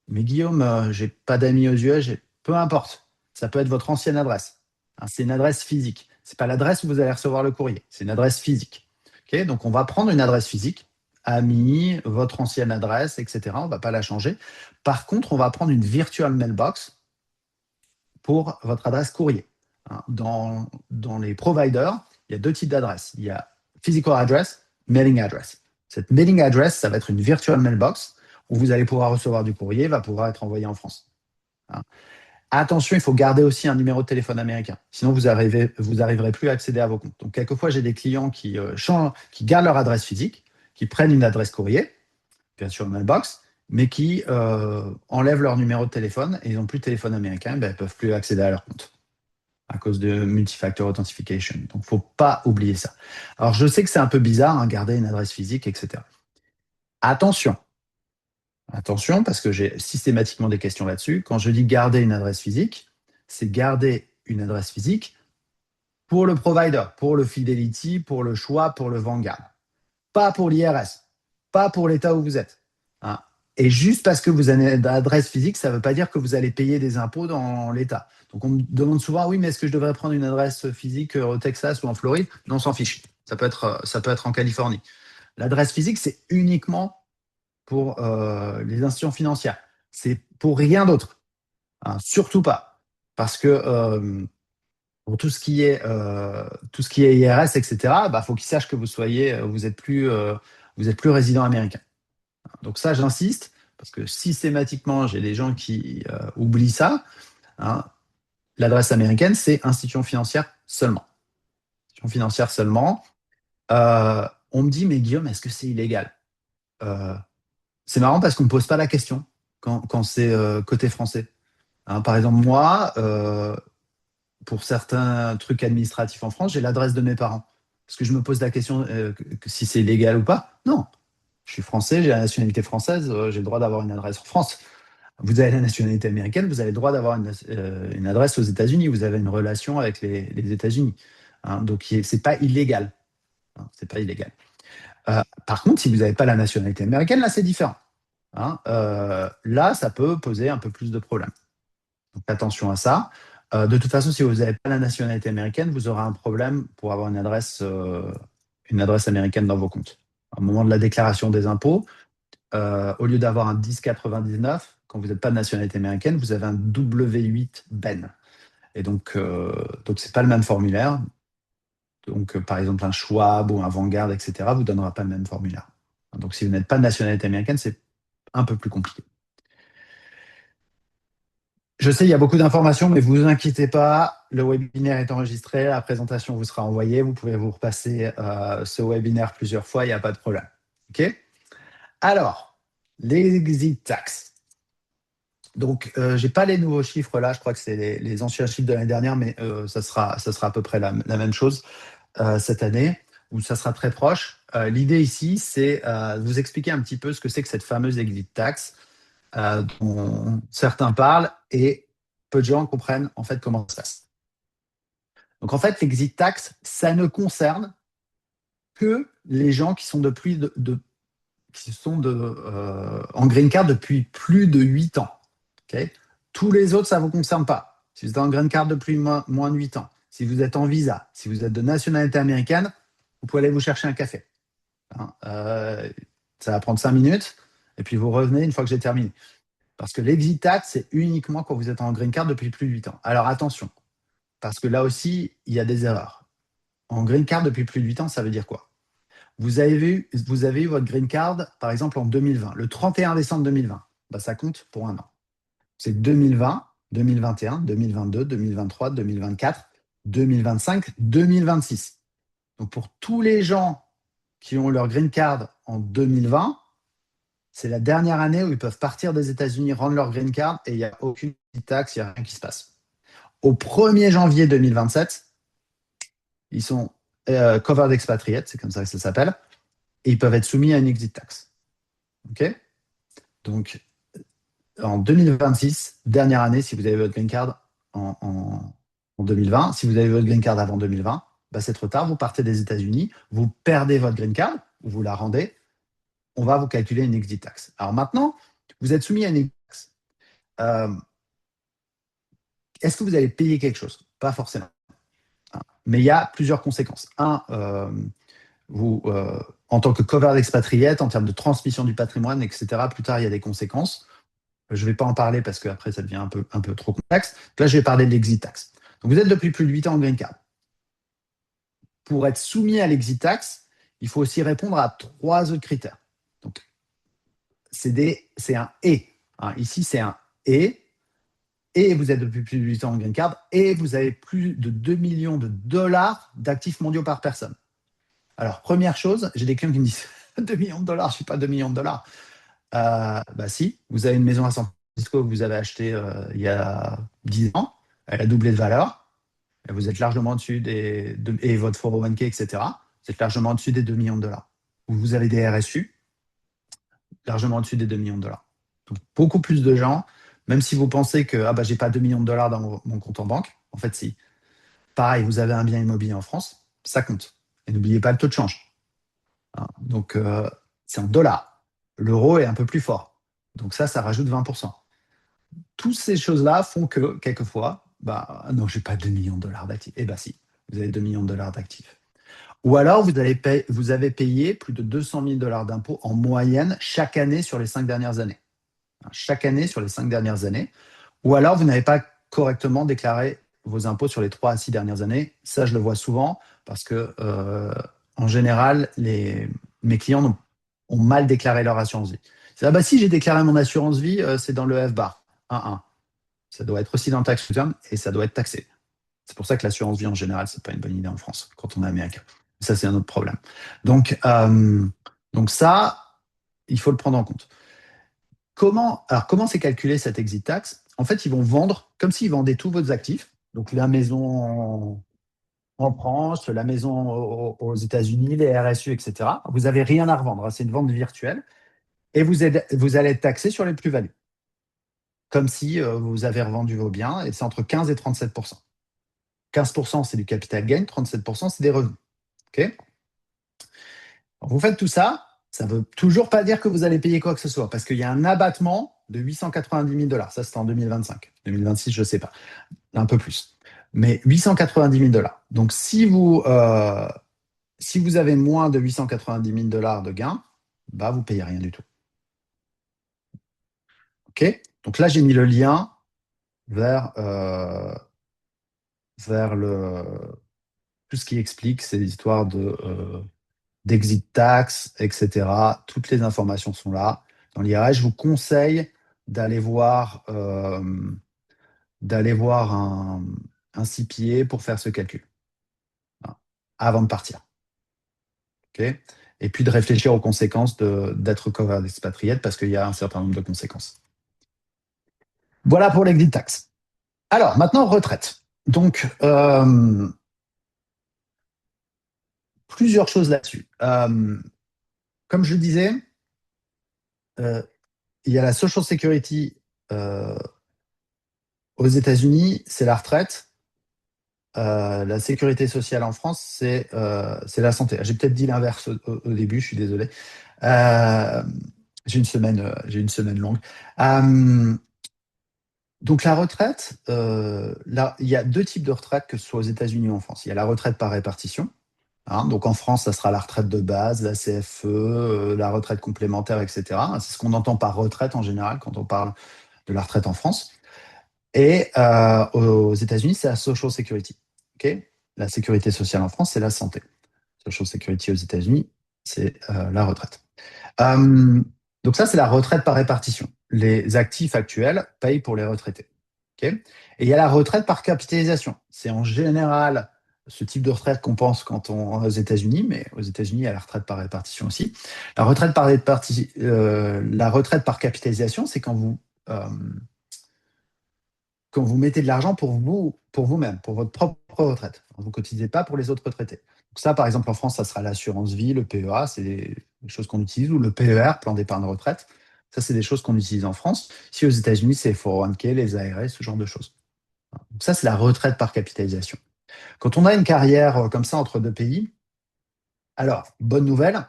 Mais Guillaume, j'ai pas d'amis aux US, peu importe. Ça peut être votre ancienne adresse. Hein, c'est une adresse physique. C'est pas l'adresse où vous allez recevoir le courrier. C'est une adresse physique. Okay, donc, on va prendre une adresse physique, ami, votre ancienne adresse, etc. On va pas la changer. Par contre, on va prendre une virtual mailbox pour votre adresse courrier. Hein, dans les providers, il y a deux types d'adresses. Il y a physical address, mailing address. Cette mailing address, ça va être une virtual mailbox où vous allez pouvoir recevoir du courrier, va pouvoir être envoyé en France. Hein. Attention, il faut garder aussi un numéro de téléphone américain. Sinon, vous n'arriverez plus à accéder à vos comptes. Donc, quelquefois, j'ai des clients qui gardent leur adresse physique, qui prennent une adresse courrier, virtual mailbox, mais qui enlèvent leur numéro de téléphone et ils n'ont plus de téléphone américain, ben, ils ne peuvent plus accéder à leur compte à cause de multifactor authentication. Donc, il ne faut pas oublier ça. Alors, je sais que c'est un peu bizarre, hein, garder une adresse physique, etc. Attention, parce que j'ai systématiquement des questions là-dessus. Quand je dis garder une adresse physique, c'est garder une adresse physique pour le provider, pour le Fidelity, pour le Choix, pour le Vanguard. Pas pour l'IRS, pas pour l'État où vous êtes. Hein. Et juste parce que vous avez une adresse physique, ça ne veut pas dire que vous allez payer des impôts dans l'État. Donc on me demande souvent, oui, mais est-ce que je devrais prendre une adresse physique au Texas ou en Floride? Non, on s'en fiche. Ça peut être en Californie. L'adresse physique, c'est uniquement pour les institutions financières. C'est pour rien d'autre. Hein, surtout pas. Parce que pour tout ce qui est IRS, etc., bah, faut qu'ils sachent que vous êtes plus résident américain. Donc ça, j'insiste, parce que systématiquement, j'ai des gens qui oublient ça. Hein. L'adresse américaine, c'est institution financière seulement. Institution financière seulement. On me dit, mais Guillaume, est-ce que c'est illégal? C'est marrant parce qu'on ne me pose pas la question quand c'est côté français. Hein, par exemple, moi, pour certains trucs administratifs en France, j'ai l'adresse de mes parents. Parce que je me pose la question si c'est illégal ou pas. Non. Je suis français, j'ai la nationalité française, j'ai le droit d'avoir une adresse en France. Vous avez la nationalité américaine, vous avez le droit d'avoir une adresse aux États-Unis. Vous avez une relation avec les États-Unis. Hein, donc, c'est pas illégal. Hein, c'est pas illégal. Par contre, si vous n'avez pas la nationalité américaine, là, c'est différent. Hein, là, ça peut poser un peu plus de problèmes. Donc, attention à ça. De toute façon, si vous n'avez pas la nationalité américaine, vous aurez un problème pour avoir une adresse américaine dans vos comptes. Au moment de la déclaration des impôts, au lieu d'avoir un 1099, quand vous n'êtes pas de nationalité américaine, vous avez un W8 BEN. Et donc c'est pas le même formulaire. Donc, par exemple, un Schwab ou un Vanguard, etc., vous donnera pas le même formulaire. Donc, si vous n'êtes pas de nationalité américaine, c'est un peu plus compliqué. Je sais, il y a beaucoup d'informations, mais vous inquiétez pas, le webinaire est enregistré, la présentation vous sera envoyée, vous pouvez vous repasser ce webinaire plusieurs fois, il n'y a pas de problème. OK? Alors, les exit tax. Donc, je n'ai pas les nouveaux chiffres là, je crois que c'est les anciens chiffres de l'année dernière, mais ça sera à peu près la même chose cette année, ou ça sera très proche. L'idée ici, c'est de vous expliquer un petit peu ce que c'est que cette fameuse exit tax dont certains parlent et peu de gens comprennent en fait comment ça se passe. Donc en fait, l'exit tax, ça ne concerne que les gens qui sont en green card depuis plus de 8 ans. Okay. Tous les autres, ça ne vous concerne pas. Si vous êtes en green card depuis moins de 8 ans, si vous êtes en visa, si vous êtes de nationalité américaine, vous pouvez aller vous chercher un café. Hein, ça va prendre 5 minutes et puis vous revenez une fois que j'ai terminé. Parce que l'exit tax, c'est uniquement quand vous êtes en green card depuis plus de 8 ans. Alors attention, parce que là aussi, il y a des erreurs. En green card depuis plus de 8 ans, ça veut dire quoi? Vous avez eu votre green card, par exemple, en 2020, le 31 décembre 2020. Bah, ça compte pour un an. C'est 2020, 2021, 2022, 2023, 2024, 2025, 2026. Donc pour tous les gens qui ont leur green card en 2020, c'est la dernière année où ils peuvent partir des États-Unis, rendre leur green card et il n'y a aucune taxe, il n'y a rien qui se passe. Au 1er janvier 2027, ils sont covered expatriates, c'est comme ça que ça s'appelle, et ils peuvent être soumis à une exit tax. OK? Donc, en 2026, dernière année, si vous avez votre green card en 2020, si vous avez votre green card avant 2020, bah c'est trop tard, vous partez des États-Unis, vous perdez votre green card, ou vous la rendez, on va vous calculer une exit tax. Alors maintenant, vous êtes soumis à une exit tax. Est-ce que vous allez payer quelque chose? Pas forcément. Mais il y a plusieurs conséquences. Un, vous, en tant que covered expatriate, en termes de transmission du patrimoine, etc., plus tard, il y a des conséquences. Je ne vais pas en parler parce qu'après, ça devient un peu trop complexe. Là, je vais parler de l'exit tax. Donc, vous êtes depuis plus de 8 ans en green card. Pour être soumis à l'exit tax, il faut aussi répondre à 3 autres critères. Donc, c'est un et. Hein, ici, c'est un et vous êtes depuis plus de 8 ans en green card, et vous avez plus de 2 millions de dollars d'actifs mondiaux par personne. Alors, première chose, j'ai des clients qui me disent 2 millions de dollars, je ne suis pas 2 millions de dollars. Bah si, vous avez une maison à San Francisco que vous avez achetée il y a 10 ans, elle a doublé de valeur, et vous êtes largement au-dessus et votre 401k, etc., vous êtes largement au-dessus des 2 millions de dollars. Vous avez des RSU, largement au-dessus des 2 millions de dollars. Donc, beaucoup plus de gens, même si vous pensez que j'ai pas 2 millions de dollars dans mon compte en banque, en fait, si. Pareil, vous avez un bien immobilier en France, ça compte. Et n'oubliez pas le taux de change. Hein, donc, c'est en dollars. L'euro est un peu plus fort. Donc ça rajoute 20%. Toutes ces choses-là font que, quelquefois, non, j'ai pas 2 millions de dollars d'actifs. Eh bien si, vous avez 2 millions de dollars d'actifs. Ou alors, vous avez payé plus de 200 000 dollars d'impôts en moyenne chaque année sur les 5 dernières années. Chaque année sur les 5 dernières années. Ou alors, vous n'avez pas correctement déclaré vos impôts sur les 3 à 6 dernières années. Ça, je le vois souvent parce que, en général, mes clients ont mal déclaré leur assurance vie. Si, j'ai déclaré mon assurance vie, c'est dans le FBAR 1.1. Ça doit être aussi dans le tax return et ça doit être taxé. C'est pour ça que l'assurance vie en général, c'est pas une bonne idée en France quand on est américain. Ça, c'est un autre problème. Donc ça, il faut le prendre en compte. Comment c'est calculé cette exit tax? En fait, ils vont vendre comme s'ils vendaient tous vos actifs. Donc la maison en France, la maison aux États-Unis, les RSU, etc. Vous n'avez rien à revendre. C'est une vente virtuelle. Et vous allez être taxé sur les plus-values. Comme si vous avez revendu vos biens, et c'est entre 15 et 37%. 15%, c'est du capital gain, 37%, c'est des revenus. OK? Vous faites tout ça, ça ne veut toujours pas dire que vous allez payer quoi que ce soit, parce qu'il y a un abattement de 890 000 dollars. Ça, c'est en 2025. 2026, je ne sais pas. Un peu plus. Mais 890 000 dollars. Donc, si vous avez moins de 890 000 dollars de gains, vous ne payez rien du tout. OK? Donc là, j'ai mis le lien vers tout ce qui explique ces histoires d'exit tax, etc. Toutes les informations sont là. Dans l'IRS, je vous conseille d'aller voir, un CPA pour faire ce calcul, hein, avant de partir. Okay, et puis de réfléchir aux conséquences d'être covered expatriate parce qu'il y a un certain nombre de conséquences. Voilà pour l'exit tax. Alors, maintenant, retraite. Donc, plusieurs choses là-dessus. Comme je le disais, il y a la Social Security aux États-Unis, c'est la retraite. La sécurité sociale en France, c'est la santé. J'ai peut-être dit l'inverse au début, je suis désolé. J'ai une semaine longue. Donc la retraite, là, il y a 2 types de retraite, que ce soit aux États-Unis ou en France. Il y a la retraite par répartition. Hein, donc en France, ça sera la retraite de base, la CFE, la retraite complémentaire, etc. C'est ce qu'on entend par retraite en général quand on parle de la retraite en France. Et aux États-Unis, c'est la Social Security. Okay, la sécurité sociale en France, c'est la santé. Social Security aux États-Unis, c'est la retraite. Donc ça, c'est la retraite par répartition. Les actifs actuels payent pour les retraités. Okay, et il y a la retraite par capitalisation. C'est en général ce type de retraite qu'on pense quand on est aux États-Unis, mais aux États-Unis, il y a la retraite par répartition aussi. La retraite par capitalisation, c'est euh, quand vous mettez de l'argent pour vous-même, pour votre propre retraite. Vous ne cotisez pas pour les autres retraités. Donc ça, par exemple, en France, ça sera l'assurance vie, le PEA, c'est des choses qu'on utilise, ou le PER, plan d'épargne retraite. Ça, c'est des choses qu'on utilise en France. Si aux États-Unis, c'est les 401k, les ARS, ce genre de choses. Donc ça, c'est la retraite par capitalisation. Quand on a une carrière comme ça entre deux pays, alors, bonne nouvelle,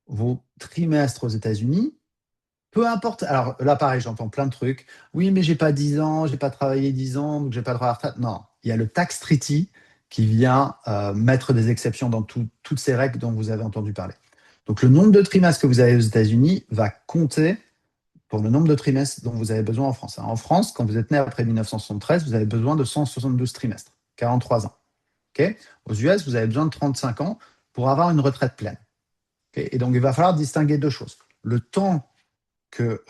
vos trimestres aux États-Unis, peu importe. Alors là, pareil, j'entends plein de trucs. Oui, mais j'ai pas 10 ans, j'ai pas travaillé 10 ans, donc j'ai pas droit à la retraite. Non, il y a le tax treaty qui vient mettre des exceptions dans toutes ces règles dont vous avez entendu parler. Donc le nombre de trimestres que vous avez aux États-Unis va compter pour le nombre de trimestres dont vous avez besoin en France. En France, quand vous êtes né après 1973, vous avez besoin de 172 trimestres, 43 ans. Okay. Aux US, vous avez besoin de 35 ans pour avoir une retraite pleine. Okay. Et donc, il va falloir distinguer deux choses. Le temps que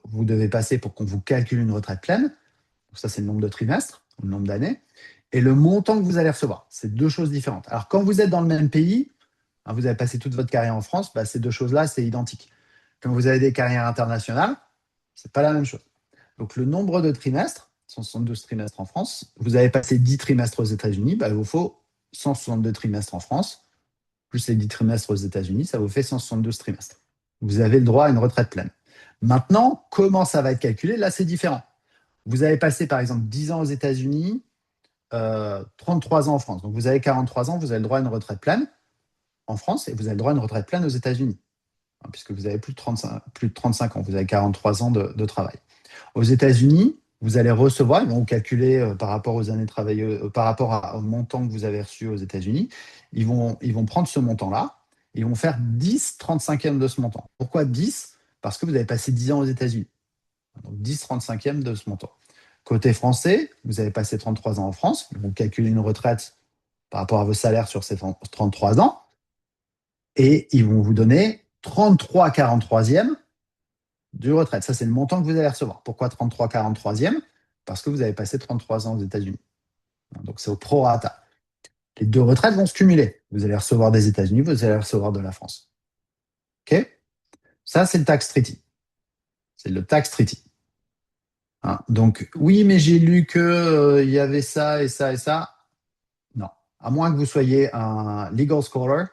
vous devez passer pour qu'on vous calcule une retraite pleine, donc ça c'est le nombre de trimestres, le nombre d'années, et le montant que vous allez recevoir. C'est deux choses différentes. Alors quand vous êtes dans le même pays, hein, vous avez passé toute votre carrière en France, bah, ces deux choses-là, c'est identique. Quand vous avez des carrières internationales, c'est pas la même chose. Donc le nombre de trimestres, 172 trimestres en France, vous avez passé 10 trimestres aux États-Unis, bah, il vous faut 162 trimestres en France, plus les 10 trimestres aux États-Unis, ça vous fait 172 trimestres. Vous avez le droit à une retraite pleine. Maintenant, comment ça va être calculé? Là, c'est différent. Vous avez passé, par exemple, 10 ans aux États-Unis, 33 ans en France. Donc, vous avez 43 ans, vous avez le droit à une retraite pleine en France et vous avez le droit à une retraite pleine aux États-Unis, hein, puisque vous avez plus de 35 ans, vous avez 43 ans de travail. Aux États-Unis, vous allez recevoir, ils vont vous calculer par rapport aux années travaillées, par rapport au montant que vous avez reçu aux États-Unis, ils vont prendre ce montant-là, ils vont faire 10 35e de ce montant. Pourquoi 10? Parce que vous avez passé 10 ans aux États-Unis. Donc 10 35e de ce montant. Côté français, vous avez passé 33 ans en France, ils vont calculer une retraite par rapport à vos salaires sur ces 33 ans, et ils vont vous donner 33 43e de retraite. Ça, c'est le montant que vous allez recevoir. Pourquoi 33 43e? Parce que vous avez passé 33 ans aux États-Unis. Donc, c'est au prorata. Les deux retraites vont se cumuler. Vous allez recevoir des États-Unis, vous allez recevoir de la France. OK? Ça, c'est le tax treaty. C'est le tax treaty. Hein? Donc, oui, mais j'ai lu que y avait ça et ça et ça. Non. À moins que vous soyez un legal scholar,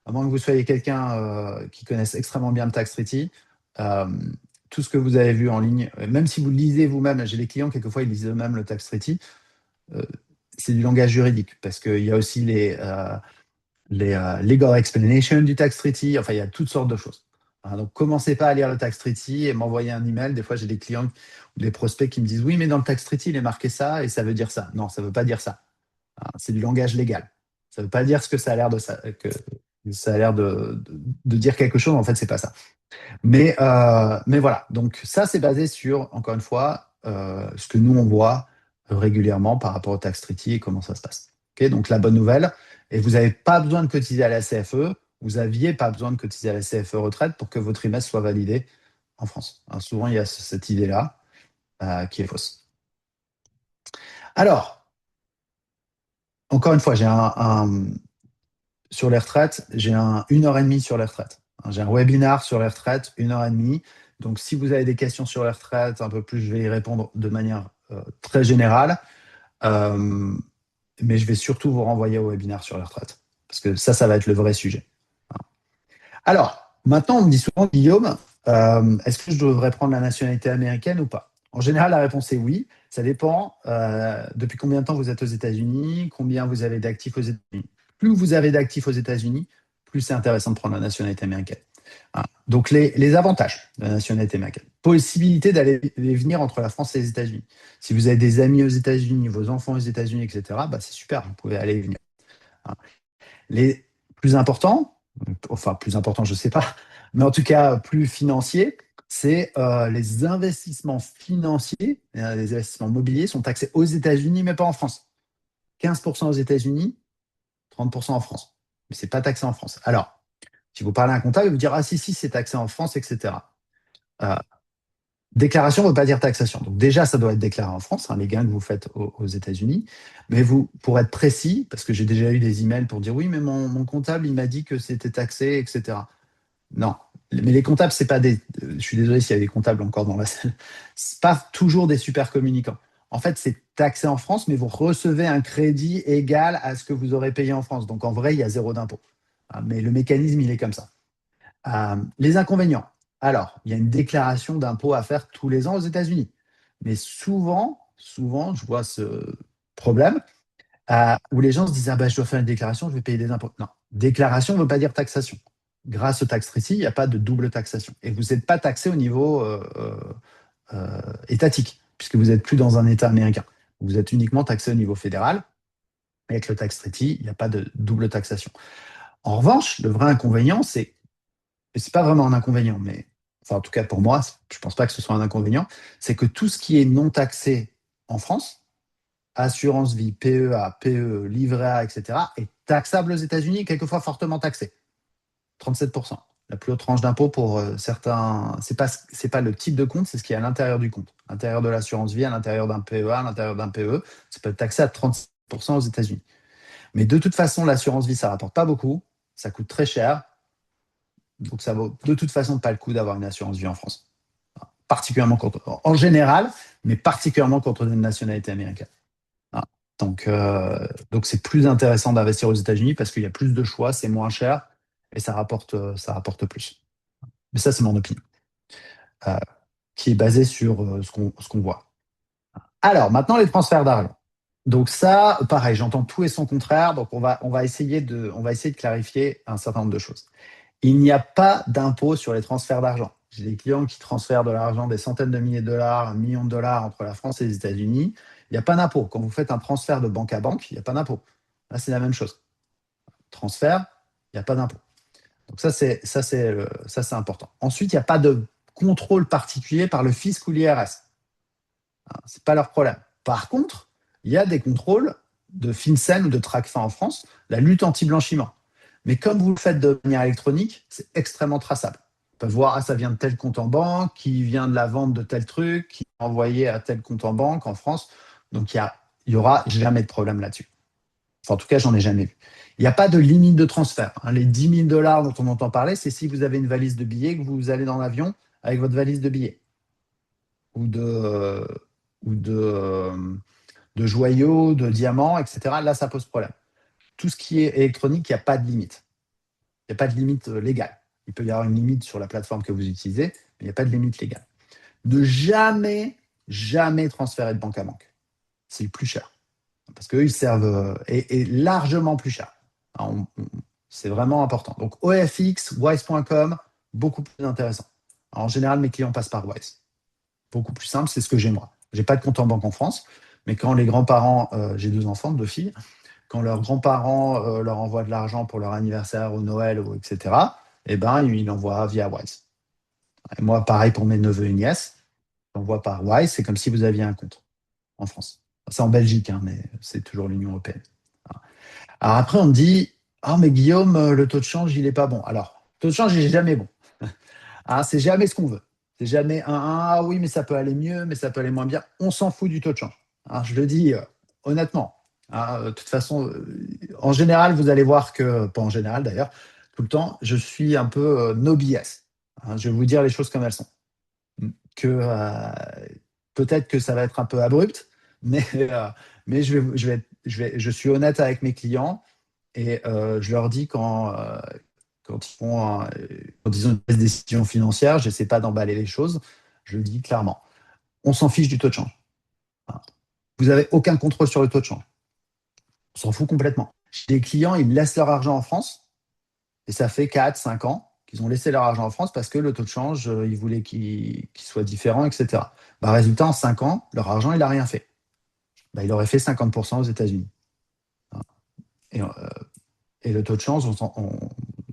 à moins que vous soyez quelqu'un qui connaisse extrêmement bien le tax treaty, euh, tout ce que vous avez vu en ligne, même si vous le lisez vous-même, j'ai des clients, quelquefois, ils lisent eux-mêmes le tax treaty, euh, c'est du langage juridique, parce qu'il y a aussi les legal explanation du tax treaty, enfin, il y a toutes sortes de choses. Hein, donc, commencez pas à lire le tax treaty et m'envoyer un email. Des fois, j'ai des clients ou des prospects qui me disent, oui, mais dans le tax treaty, il est marqué ça et ça veut dire ça. Non, ça veut pas dire ça. Hein, c'est du langage légal. Ça veut pas dire ce que ça a l'air de ça, que ça a l'air de dire quelque chose. En fait, c'est pas ça. Mais voilà. Donc ça, c'est basé sur, encore une fois, ce que nous on voit régulièrement par rapport au tax treaty et comment ça se passe. Okay, donc la bonne nouvelle, et vous n'avez pas besoin de cotiser à la CFE. Vous n'aviez pas besoin de cotiser à la CFE retraite pour que votre trimestre soit validé en France. Hein, souvent, il y a cette idée-là qui est fausse. Alors, encore une fois, sur les retraites, j'ai 1 heure et demie sur les retraites. Hein, j'ai un webinar sur les retraites, 1 heure et demie. Donc, si vous avez des questions sur les retraites, un peu plus, je vais y répondre de manière très générale. Euh, mais je vais surtout vous renvoyer au webinar sur les retraites. Parce que ça va être le vrai sujet. Alors, maintenant, on me dit souvent, Guillaume, est-ce que je devrais prendre la nationalité américaine ou pas? En général, la réponse est oui. Ça dépend depuis combien de temps vous êtes aux États-Unis, combien vous avez d'actifs aux États-Unis. Plus vous avez d'actifs aux États-Unis, plus c'est intéressant de prendre la nationalité américaine. Hein. Donc, les avantages de la nationalité américaine. Possibilité d'aller et venir entre la France et les États-Unis. Si vous avez des amis aux États-Unis, vos enfants aux États-Unis, etc., bah, c'est super, vous pouvez aller et venir. Hein. Les plus importants, enfin plus importants, je ne sais pas, mais en tout cas plus financiers, c'est les investissements financiers, les investissements mobiliers sont taxés aux États-Unis, mais pas en France. 15% aux États-Unis, 30% en France. Mais ce n'est pas taxé en France. Alors, si vous parlez à un comptable, il vous dira, ah si, si, c'est taxé en France, etc. Déclaration ne veut pas dire taxation. Donc déjà, ça doit être déclaré en France, hein, les gains que vous faites aux États-Unis. Mais vous, pour être précis, parce que j'ai déjà eu des emails pour dire oui, mais mon comptable, il m'a dit que c'était taxé, etc. Non. Mais les comptables, c'est pas des. Je suis désolé s'il y a des comptables encore dans la salle. C'est pas toujours des super communicants. En fait, c'est taxé en France, mais vous recevez un crédit égal à ce que vous aurez payé en France. Donc en vrai, il y a zéro d'impôt. Ah, mais le mécanisme, il est comme ça. Les inconvénients. Alors, il y a une déclaration d'impôt à faire tous les ans aux États-Unis. Mais souvent, je vois ce problème où les gens se disent ah ben, je dois faire une déclaration, je vais payer des impôts. Non, déclaration ne veut pas dire taxation. Grâce au tax treaty, il n'y a pas de double taxation. Et vous n'êtes pas taxé au niveau étatique, puisque vous n'êtes plus dans un État américain. Vous êtes uniquement taxé au niveau fédéral. Et avec le tax treaty, il n'y a pas de double taxation. En revanche, le vrai inconvénient, c'est pas vraiment un inconvénient, mais enfin, en tout cas pour moi, je ne pense pas que ce soit un inconvénient, c'est que tout ce qui est non taxé en France, assurance vie, PEA, PE, livret A, etc., est taxable aux États-Unis, quelquefois fortement taxé. 37%. La plus haute tranche d'impôt pour certains. C'est pas le type de compte, c'est ce qui est à l'intérieur du compte. À l'intérieur de l'assurance vie, à l'intérieur d'un PEA, à l'intérieur d'un PE, ça peut être taxé à 37% aux États-Unis. Mais de toute façon, l'assurance vie, ça ne rapporte pas beaucoup, ça coûte très cher, donc ça vaut de toute façon pas le coup d'avoir une assurance vie en France. Particulièrement en général, mais particulièrement quand on a une nationalité américaine. Ah. Donc c'est plus intéressant d'investir aux États-Unis parce qu'il y a plus de choix, c'est moins cher et ça rapporte plus. Mais ça, c'est mon opinion, euh, qui est basée sur ce qu'on voit. Alors, maintenant, les transferts d'argent. Donc ça, pareil, j'entends tout et son contraire. Donc on va essayer de clarifier un certain nombre de choses. Il n'y a pas d'impôt sur les transferts d'argent. J'ai des clients qui transfèrent de l'argent, des centaines de milliers de dollars, un million de dollars entre la France et les États-Unis. Il n'y a pas d'impôt. Quand vous faites un transfert de banque à banque, il n'y a pas d'impôt. Là, c'est la même chose. Transfert, il n'y a pas d'impôt. Donc ça c'est important. Ensuite, il n'y a pas de contrôle particulier par le fisc ou l'IRS. Ce n'est pas leur problème. Par contre, il y a des contrôles de FinCEN ou de TRACFIN en France, la lutte anti-blanchiment. Mais comme vous le faites de manière électronique, c'est extrêmement traçable. On peut voir, ah, ça vient de tel compte en banque, qui vient de la vente de tel truc, qui est envoyé à tel compte en banque en France. Donc, il n'y aura jamais de problème là-dessus. Enfin, en tout cas, j'en ai jamais vu. Il n'y a pas de limite de transfert. Les 10 000 dollars dont on entend parler, c'est si vous avez une valise de billets, que vous allez dans l'avion avec votre valise de billets ou de joyaux, de diamants, etc. Là, ça pose problème. Tout ce qui est électronique, il n'y a pas de limite. Il n'y a pas de limite légale. Il peut y avoir une limite sur la plateforme que vous utilisez, mais il n'y a pas de limite légale. Ne jamais, jamais transférer de banque à banque. C'est le plus cher. Parce qu'eux, ils servent et largement plus cher. C'est vraiment important. Donc, OFX, Wise.com, beaucoup plus intéressant. En général, mes clients passent par Wise. Beaucoup plus simple, c'est ce que j'ai moi. J'ai pas de compte en banque en France, mais quand les grands-parents, j'ai 2 enfants, 2 filles, quand leurs grands-parents leur envoient de l'argent pour leur anniversaire, au Noël, etc., eh ben, ils l'envoient via Wise. Et moi, pareil pour mes neveux et nièces, j'envoie par Wise, c'est comme si vous aviez un compte en France. C'est en Belgique, hein, mais c'est toujours l'Union européenne. Alors après, on me dit, ah, mais Guillaume, le taux de change, il n'est pas bon. Alors, le taux de change, il n'est jamais bon. Ah, c'est jamais ce qu'on veut. C'est jamais ah oui, mais ça peut aller mieux, mais ça peut aller moins bien. On s'en fout du taux de change. Hein, je le dis honnêtement. Hein, de toute façon, en général, vous allez voir que, pas en général d'ailleurs, tout le temps, je suis un peu no BS. Hein, je vais vous dire les choses comme elles sont. Que peut-être que ça va être un peu abrupt, mais, mais je suis honnête avec mes clients et je leur dis quand ils ont une décision financière, je n'essaie pas d'emballer les choses, je le dis clairement. On s'en fiche du taux de change. Vous n'avez aucun contrôle sur le taux de change. On s'en fout complètement. J'ai des clients, ils me laissent leur argent en France, et ça fait 4, 5 ans qu'ils ont laissé leur argent en France parce que le taux de change, ils voulaient qu'il soit différent, etc. Résultat, en 5 ans, leur argent, il n'a rien fait. Il aurait fait 50% aux États-Unis. Et, et le taux de change,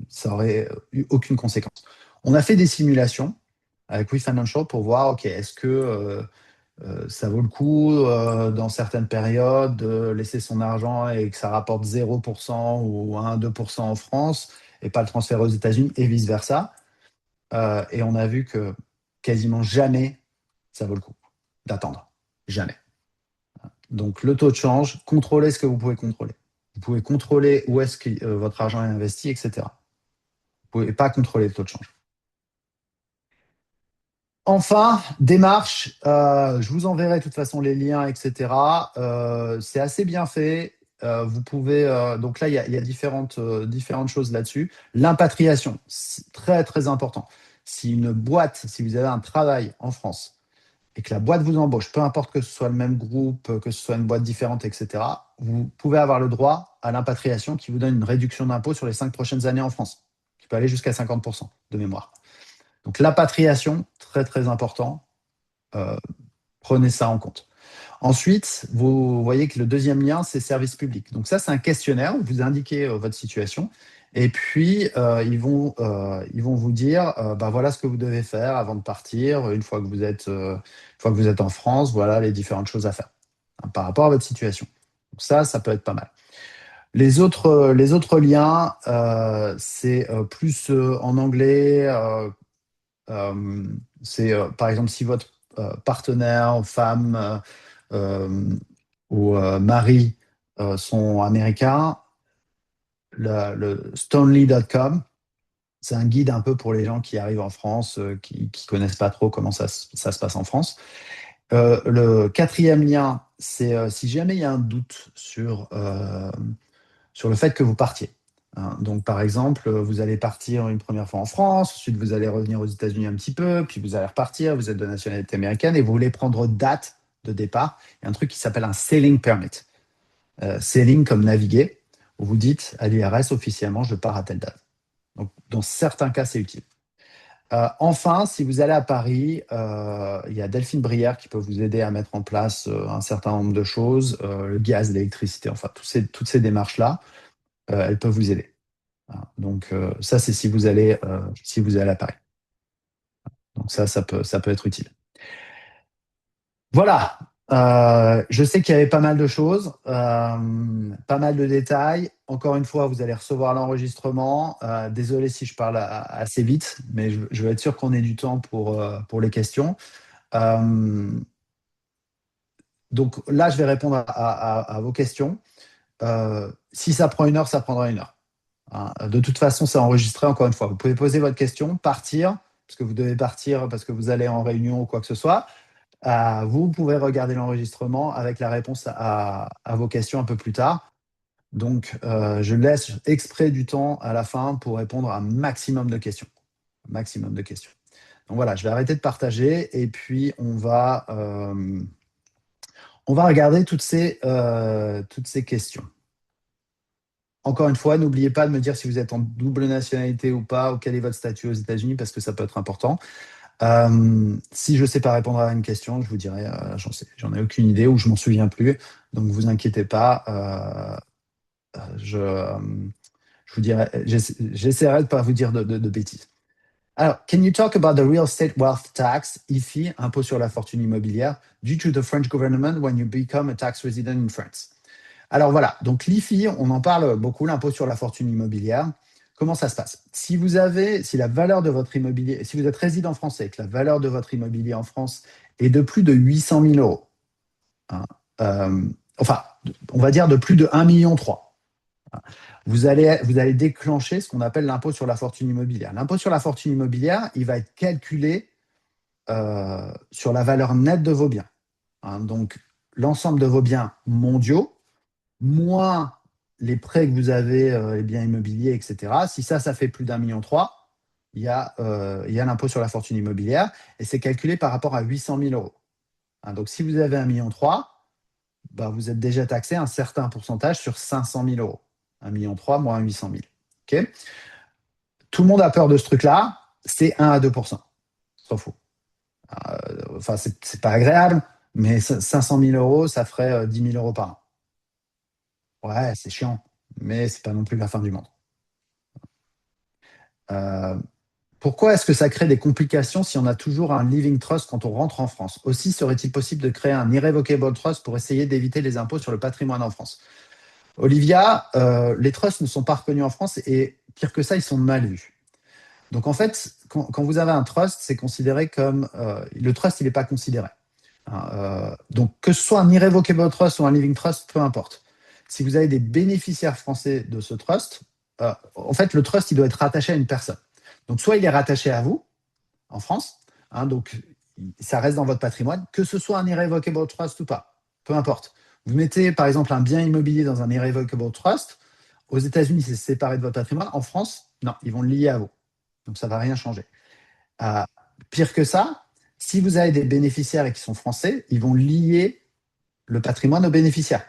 ça aurait eu aucune conséquence. On a fait des simulations avec WeFinancial pour voir, OK, est-ce que ça vaut le coup dans certaines périodes de laisser son argent et que ça rapporte 0% ou 1-2% en France et pas le transférer aux États-Unis et vice-versa. Et on a vu que quasiment jamais ça vaut le coup d'attendre. Jamais. Donc, le taux de change, contrôlez ce que vous pouvez contrôler. Vous pouvez contrôler où est-ce que votre argent est investi, etc. Vous ne pouvez pas contrôler le taux de change. Enfin, démarche, je vous enverrai de toute façon les liens, etc. C'est assez bien fait. Vous pouvez, donc là, il y a différentes choses là-dessus. L'impatriation, c'est très très important. Si une boîte, si vous avez un travail en France et que la boîte vous embauche, peu importe que ce soit le même groupe, que ce soit une boîte différente, etc., vous pouvez avoir le droit à l'impatriation qui vous donne une réduction d'impôt sur les 5 prochaines années en France, qui peut aller jusqu'à 50% de mémoire. Donc l'apatriation, très très important, euh, prenez ça en compte. Ensuite, vous voyez que le deuxième lien, c'est service public. Donc ça, c'est un questionnaire où vous indiquez votre situation. Et puis, ils vont vous dire, bah, voilà ce que vous devez faire avant de partir, une fois que vous êtes en France, voilà les différentes choses à faire hein, par rapport à votre situation. Donc ça peut être pas mal. Les autres liens, c'est plus en anglais. Euh, c'est par exemple si votre partenaire, femme ou mari sont américains, le stonely.com, c'est un guide un peu pour les gens qui arrivent en France, qui ne connaissent pas trop comment ça se passe en France. Le quatrième lien, c'est si jamais il y a un doute sur le fait que vous partiez. Hein. Donc, par exemple, vous allez partir une première fois en France, ensuite vous allez revenir aux États-Unis un petit peu, puis vous allez repartir, vous êtes de nationalité américaine et vous voulez prendre date de départ. Il y a un truc qui s'appelle un sailing permit. Sailing comme naviguer, où vous dites à l'IRS officiellement, je pars à telle date. Donc, dans certains cas, c'est utile. Enfin, si vous allez à Paris, il y a Delphine Brière qui peut vous aider à mettre en place un certain nombre de choses, le gaz, l'électricité, enfin, toutes ces démarches-là. Elles peuvent vous aider. Donc ça, c'est si vous allez à Paris. Donc ça peut être utile. Voilà. Je sais qu'il y avait pas mal de choses, pas mal de détails. Encore une fois, vous allez recevoir l'enregistrement. Désolé si je parle assez vite, mais je veux être sûr qu'on ait du temps pour les questions. Donc là, je vais répondre à vos questions. Si ça prend une heure, ça prendra une heure. Hein. De toute façon, c'est enregistré encore une fois. Vous pouvez poser votre question, partir, parce que vous devez partir parce que vous allez en réunion ou quoi que ce soit. Vous pouvez regarder l'enregistrement avec la réponse à vos questions un peu plus tard. Donc, je laisse exprès du temps à la fin pour répondre à un maximum de questions. Maximum de questions. Donc voilà, je vais arrêter de partager et puis on va regarder toutes ces questions. Encore une fois, n'oubliez pas de me dire si vous êtes en double nationalité ou pas, ou quel est votre statut aux États-Unis, parce que ça peut être important. Si je ne sais pas répondre à une question, je vous dirai, j'en ai aucune idée ou je m'en souviens plus. Donc, vous inquiétez pas. Je vous dirai, j'essaierai de ne pas vous dire de bêtises. Alors, can you talk about the real estate wealth tax, IFI, impôt sur la fortune immobilière, due to the French government when you become a tax resident in France? Alors voilà, donc l'IFI, on en parle beaucoup, l'impôt sur la fortune immobilière. Comment ça se passe? Si la valeur de votre immobilier, si vous êtes résident français et que la valeur de votre immobilier en France est de plus de 800 000 euros, hein, enfin, on va dire de plus de 1,3 million, hein, vous allez déclencher ce qu'on appelle l'impôt sur la fortune immobilière. L'impôt sur la fortune immobilière, il va être calculé sur la valeur nette de vos biens. Hein, donc, l'ensemble de vos biens mondiaux, moins les prêts que vous avez, les biens immobiliers, etc. Si ça fait plus d'1,3 million, il y a l'impôt sur la fortune immobilière et c'est calculé par rapport à 800 000 euros. Hein, donc, si vous avez 1,3 million, bah, vous êtes déjà taxé un certain pourcentage sur 500 000 euros. 1,3 million moins 800 000. Okay, tout le monde a peur de ce truc-là. C'est 1 à 2%. S'en fout. Enfin, c'est pas agréable, mais 500 000 euros, ça ferait 10 000 euros par an. Ouais, c'est chiant, mais c'est pas non plus la fin du monde. Pourquoi est-ce que ça crée des complications si on a toujours un living trust quand on rentre en France? Aussi, serait-il possible de créer un irrevocable trust pour essayer d'éviter les impôts sur le patrimoine en France? Olivia, les trusts ne sont pas reconnus en France et pire que ça, ils sont mal vus. Donc en fait, quand vous avez un trust, c'est considéré comme... le trust, il n'est pas considéré. Donc, que ce soit un irrevocable trust ou un living trust, peu importe. Si vous avez des bénéficiaires français de ce trust, en fait, le trust, il doit être rattaché à une personne. Donc, soit il est rattaché à vous, en France, donc ça reste dans votre patrimoine, que ce soit un irrevocable trust ou pas, peu importe. Vous mettez, par exemple, un bien immobilier dans un irrevocable trust, aux États-Unis, c'est séparé de votre patrimoine. En France, non, ils vont le lier à vous. Donc, ça ne va rien changer. Euh, Pire que ça, si vous avez des bénéficiaires et qui sont français, ils vont lier le patrimoine aux bénéficiaires.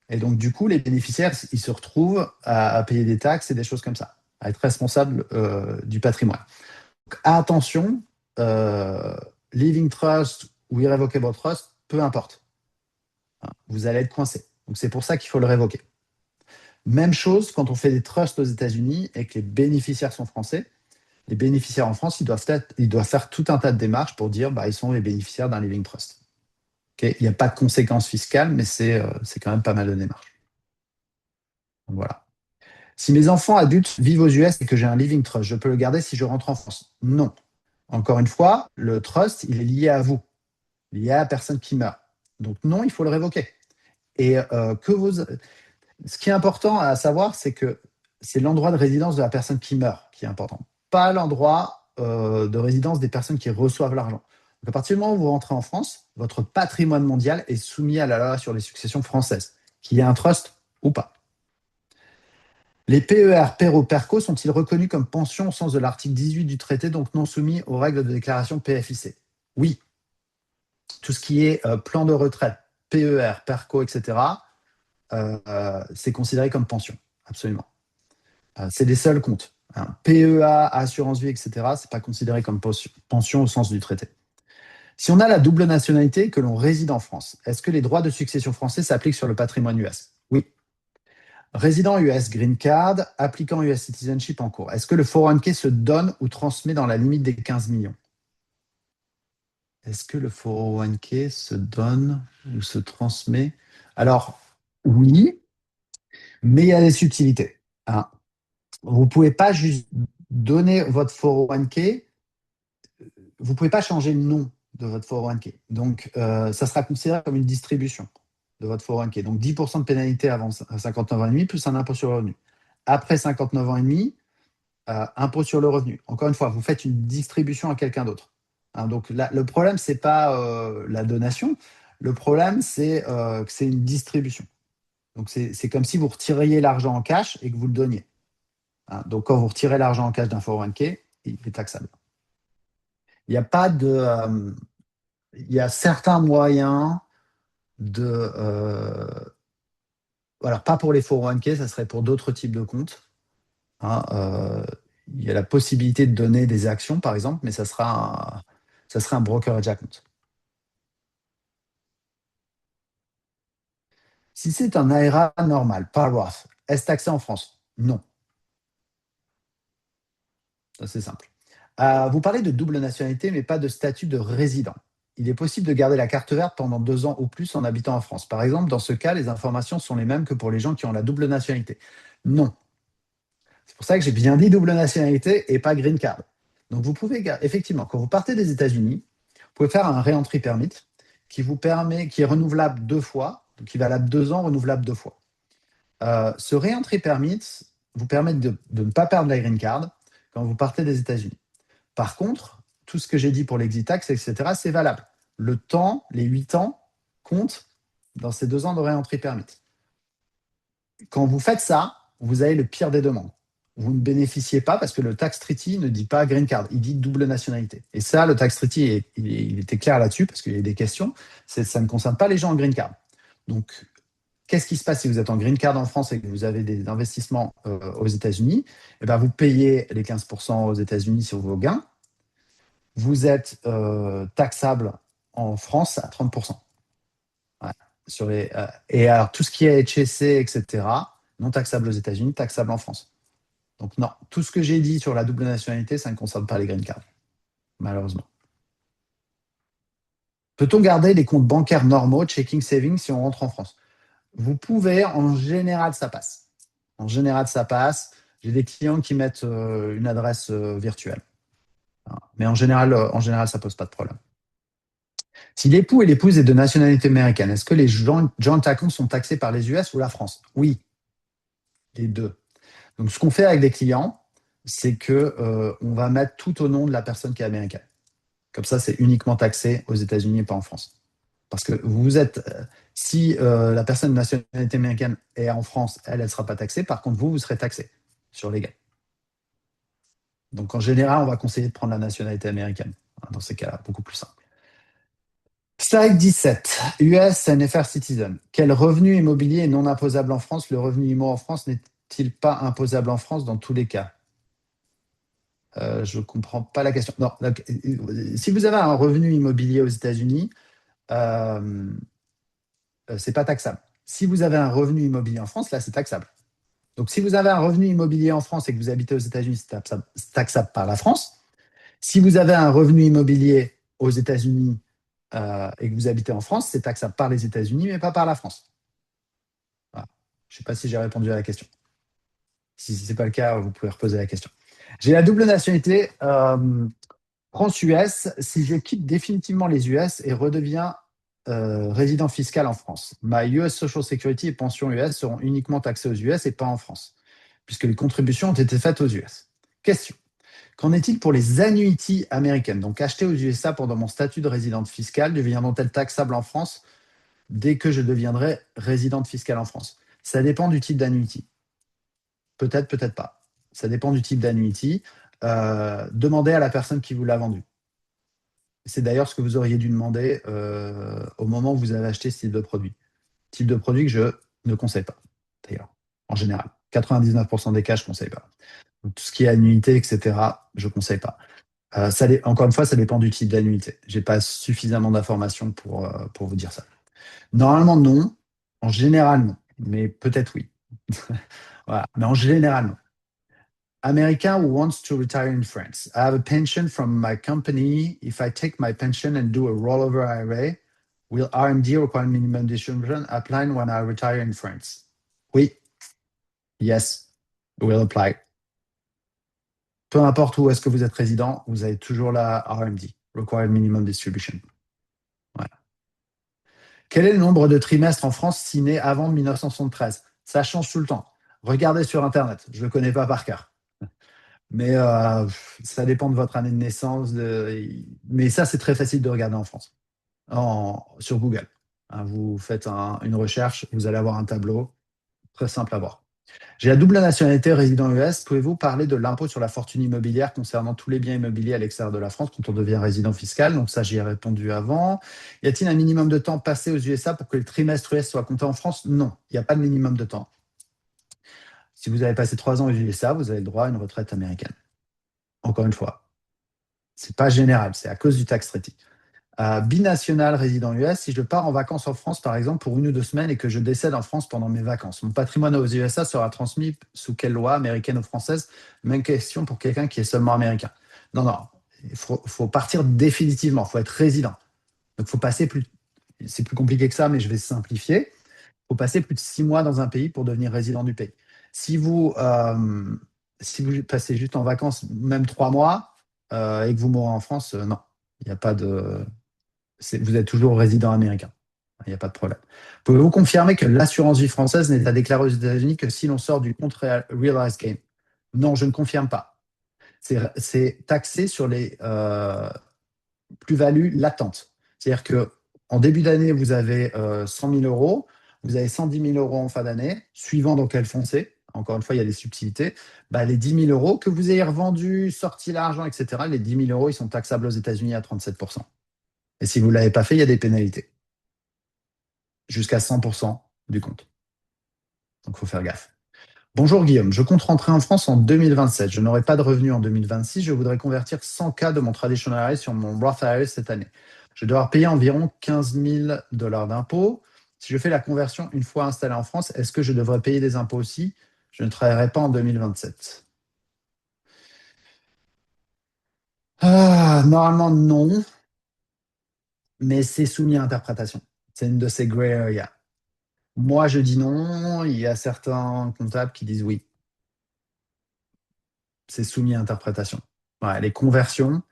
Et donc, du coup, les bénéficiaires, ils se retrouvent à payer des taxes et des choses comme ça, à être responsables du patrimoine. Donc, attention, Living Trust ou Irrevocable Trust, peu importe. Vous allez être coincé. Donc, c'est pour ça qu'il faut le révoquer. Même chose quand on fait des trusts aux États-Unis et que les bénéficiaires sont français. Les bénéficiaires en France, ils doivent faire tout un tas de démarches pour dire ils sont les bénéficiaires d'un living trust. Okay, il n'y a pas de conséquences fiscales, mais c'est quand même pas mal de démarches. Donc, voilà. Si mes enfants adultes vivent aux US et que j'ai un living trust, je peux le garder si je rentre en France? Non. Encore une fois, le trust, il est lié à vous, lié à la personne qui meurt. Donc non, il faut le révoquer. Et ce qui est important à savoir, c'est que c'est l'endroit de résidence de la personne qui meurt qui est important, pas l'endroit de résidence des personnes qui reçoivent l'argent. Donc, à partir du moment où vous rentrez en France, votre patrimoine mondial est soumis à la loi sur les successions françaises, qu'il y ait un trust ou pas. Les PER, PERO, PERCO sont-ils reconnus comme pensions au sens de l'article 18 du traité, donc non soumis aux règles de déclaration PFIC? Oui. Tout ce qui est plan de retraite, PER, PERCO, etc., c'est considéré comme pension, absolument. C'est des seuls comptes. PEA, assurance vie, etc., ce n'est pas considéré comme pension au sens du traité. Si on a la double nationalité et que l'on réside en France, est-ce que les droits de succession français s'appliquent sur le patrimoine US? Oui. Résident US, green card, appliquant US citizenship en cours. Est-ce que le 401k se donne ou transmet dans la limite des 15 millions? Est-ce que le 401k se donne ou se transmet? Alors, oui, mais il y a des subtilités. Vous ne pouvez pas juste donner votre 401k, vous ne pouvez pas changer le nom de votre 401k. Donc, ça sera considéré comme une distribution de votre 401k. Donc, 10% de pénalité avant 59 ans et demi, plus un impôt sur le revenu. Après 59 ans et demi, impôt sur le revenu. Encore une fois, vous faites une distribution à quelqu'un d'autre. Donc, le problème, ce n'est pas la donation. Le problème, c'est que c'est une distribution. Donc, c'est comme si vous retiriez l'argent en cash et que vous le donniez. Donc, quand vous retirez l'argent en cash d'un 401k, il est taxable. Il n'y a pas de... il y a certains moyens de... voilà, pas pour les 401k, ça serait pour d'autres types de comptes. Il y a la possibilité de donner des actions, par exemple, mais ça sera un brokerage account. Si c'est un ARA normal, pas Roth, est-ce taxé en France? Non. C'est simple. Vous parlez de double nationalité, mais pas de statut de résident. Il est possible de garder la carte verte pendant 2 ans ou plus en habitant en France. Par exemple, dans ce cas, les informations sont les mêmes que pour les gens qui ont la double nationalité. Non. C'est pour ça que j'ai bien dit double nationalité et pas green card. Donc, vous pouvez, effectivement, quand vous partez des États-Unis, vous pouvez faire un re-entry permit qui est renouvelable 2 fois, donc qui est valable 2 ans, renouvelable 2 fois. Ce re-entry permit vous permet de ne pas perdre la green card quand vous partez des États-Unis. Par contre, tout ce que j'ai dit pour l'exit tax, etc., c'est valable. Le temps, les 8 ans, comptent dans ces 2 ans de re-entry permit. Quand vous faites ça, vous avez le pire des demandes. Vous ne bénéficiez pas parce que le tax treaty ne dit pas green card, il dit double nationalité. Et ça, le tax treaty, il était clair là-dessus parce qu'il y a des questions. Ça ne concerne pas les gens en green card. Donc, qu'est-ce qui se passe si vous êtes en green card en France et que vous avez des investissements aux États-Unis? Vous payez les 15% aux États-Unis sur vos gains. Vous êtes taxable en France à 30%. Ouais. Et alors, tout ce qui est HSC, etc., non taxable aux États-Unis, taxable en France. Donc non, tout ce que j'ai dit sur la double nationalité, ça ne concerne pas les green cards, malheureusement. Peut-on garder les comptes bancaires normaux, checking, savings, si on rentre en France? Vous pouvez, en général, ça passe. En général, ça passe. J'ai des clients qui mettent une adresse virtuelle. Mais en général, ça pose pas de problème. Si l'époux et l'épouse est de nationalité américaine, est-ce que les joint accounts sont taxés par les US ou la France? Oui, les deux. Donc, ce qu'on fait avec les clients, c'est que on va mettre tout au nom de la personne qui est américaine. Comme ça, c'est uniquement taxé aux États-Unis et pas en France. Parce que vous êtes, si la personne de nationalité américaine est en France, elle ne sera pas taxée. Par contre, vous serez taxé sur les gains. Donc, en général, on va conseiller de prendre la nationalité américaine. Dans ces cas-là, beaucoup plus simple. Slide 17. US NFR Citizen. Quel revenu immobilier est non imposable en France? Le revenu immo en France n'est-il pas imposable en France dans tous les cas? Je ne comprends pas la question. Non, si vous avez un revenu immobilier aux États-Unis, euh, c'est pas taxable. Si vous avez un revenu immobilier en France, là, c'est taxable. Donc, si vous avez un revenu immobilier en France et que vous habitez aux États-Unis, c'est taxable par la France. Si vous avez un revenu immobilier aux États-Unis et que vous habitez en France, c'est taxable par les États-Unis, mais pas par la France. Voilà. Je ne sais pas si j'ai répondu à la question. Si ce n'est pas le cas, vous pouvez reposer la question. J'ai la double nationalité France-US. Si je quitte définitivement les US et redeviens résident fiscal en France, ma US Social Security et pension US seront uniquement taxées aux US et pas en France, puisque les contributions ont été faites aux US. Question. Qu'en est-il pour les annuities américaines, donc achetées aux USA pendant mon statut de résidente fiscale, deviendront-elles taxables en France dès que je deviendrai résidente fiscale en France? Ça dépend du type d'annuity. Peut-être, peut-être pas. Ça dépend du type d'annuity. Demandez à la personne qui vous l'a vendu. C'est d'ailleurs ce que vous auriez dû demander au moment où vous avez acheté ce type de produit. Type de produit que je ne conseille pas, d'ailleurs, en général. 99% des cas, je ne conseille pas. Donc, tout ce qui est annuité, etc., je ne conseille pas. Encore une fois, ça dépend du type d'annuité. Je n'ai pas suffisamment d'informations pour vous dire ça. Normalement, non. En général, non. Mais peut-être oui. Voilà. Mais en général, non. American who wants to retire in France. I have a pension from my company. If I take my pension and do a rollover IRA, will RMD require minimum distribution apply when I retire in France? Oui. Yes. Will apply. Peu importe où est-ce que vous êtes résident, vous avez toujours la RMD, Required Minimum Distribution. Voilà. Quel est le nombre de trimestres en France si né avant 1973? Ça change tout le temps. Regardez sur Internet. Je ne le connais pas par cœur. Mais ça dépend de votre année de naissance. Mais ça, c'est très facile de regarder en France, sur Google. Hein, vous faites une recherche, vous allez avoir un tableau très simple à voir. J'ai la double nationalité résident US. Pouvez-vous parler de l'impôt sur la fortune immobilière concernant tous les biens immobiliers à l'extérieur de la France quand on devient résident fiscal? Donc ça, j'y ai répondu avant. Y a-t-il un minimum de temps passé aux USA pour que le trimestre US soit compté en France? Non, il n'y a pas de minimum de temps. Si vous avez passé 3 ans aux USA, vous avez le droit à une retraite américaine. Encore une fois, c'est pas général, c'est à cause du tax treaty. Binational résident US, si je pars en vacances en France, par exemple, pour 1 ou 2 semaines et que je décède en France pendant mes vacances, mon patrimoine aux USA sera transmis sous quelle loi, américaine ou française? Même question pour quelqu'un qui est seulement américain. Non, non, il faut partir définitivement, il faut être résident. Donc, faut passer plus, c'est plus compliqué que ça, mais je vais simplifier. Il faut passer plus de 6 mois dans un pays pour devenir résident du pays. Si vous, si vous passez juste en vacances, même 3 mois, et que vous mourrez en France, non, il n'y a pas de, vous êtes toujours résident américain. Il n'y a pas de problème. Pouvez-vous confirmer que l'assurance vie française n'est à déclarer aux États-Unis que si l'on sort du compte realized gain? Non, je ne confirme pas. C'est taxé sur les plus-values latentes. C'est-à-dire que en début d'année, vous avez 100 000 euros, vous avez 110 000 euros en fin d'année, suivant dans quel fonds c'est. Encore une fois, il y a des subtilités. Bah, les 10 000 euros que vous ayez revendus, sorti l'argent, etc., les 10 000 euros, ils sont taxables aux États-Unis à 37%. Et si vous ne l'avez pas fait, il y a des pénalités. Jusqu'à 100% du compte. Donc, il faut faire gaffe. Bonjour Guillaume, je compte rentrer en France en 2027. Je n'aurai pas de revenus en 2026. Je voudrais convertir 100 K de mon traditional IRA sur mon Roth IRA cette année. Je vais devoir payer environ 15 000 dollars d'impôts. Si je fais la conversion une fois installé en France, est-ce que je devrais payer des impôts aussi? Je ne travaillerai pas en 2027. Normalement, non, mais c'est soumis à interprétation. C'est une de ces gray areas. Moi, je dis non. Il y a certains comptables qui disent oui. C'est soumis à interprétation. Ouais, les conversions,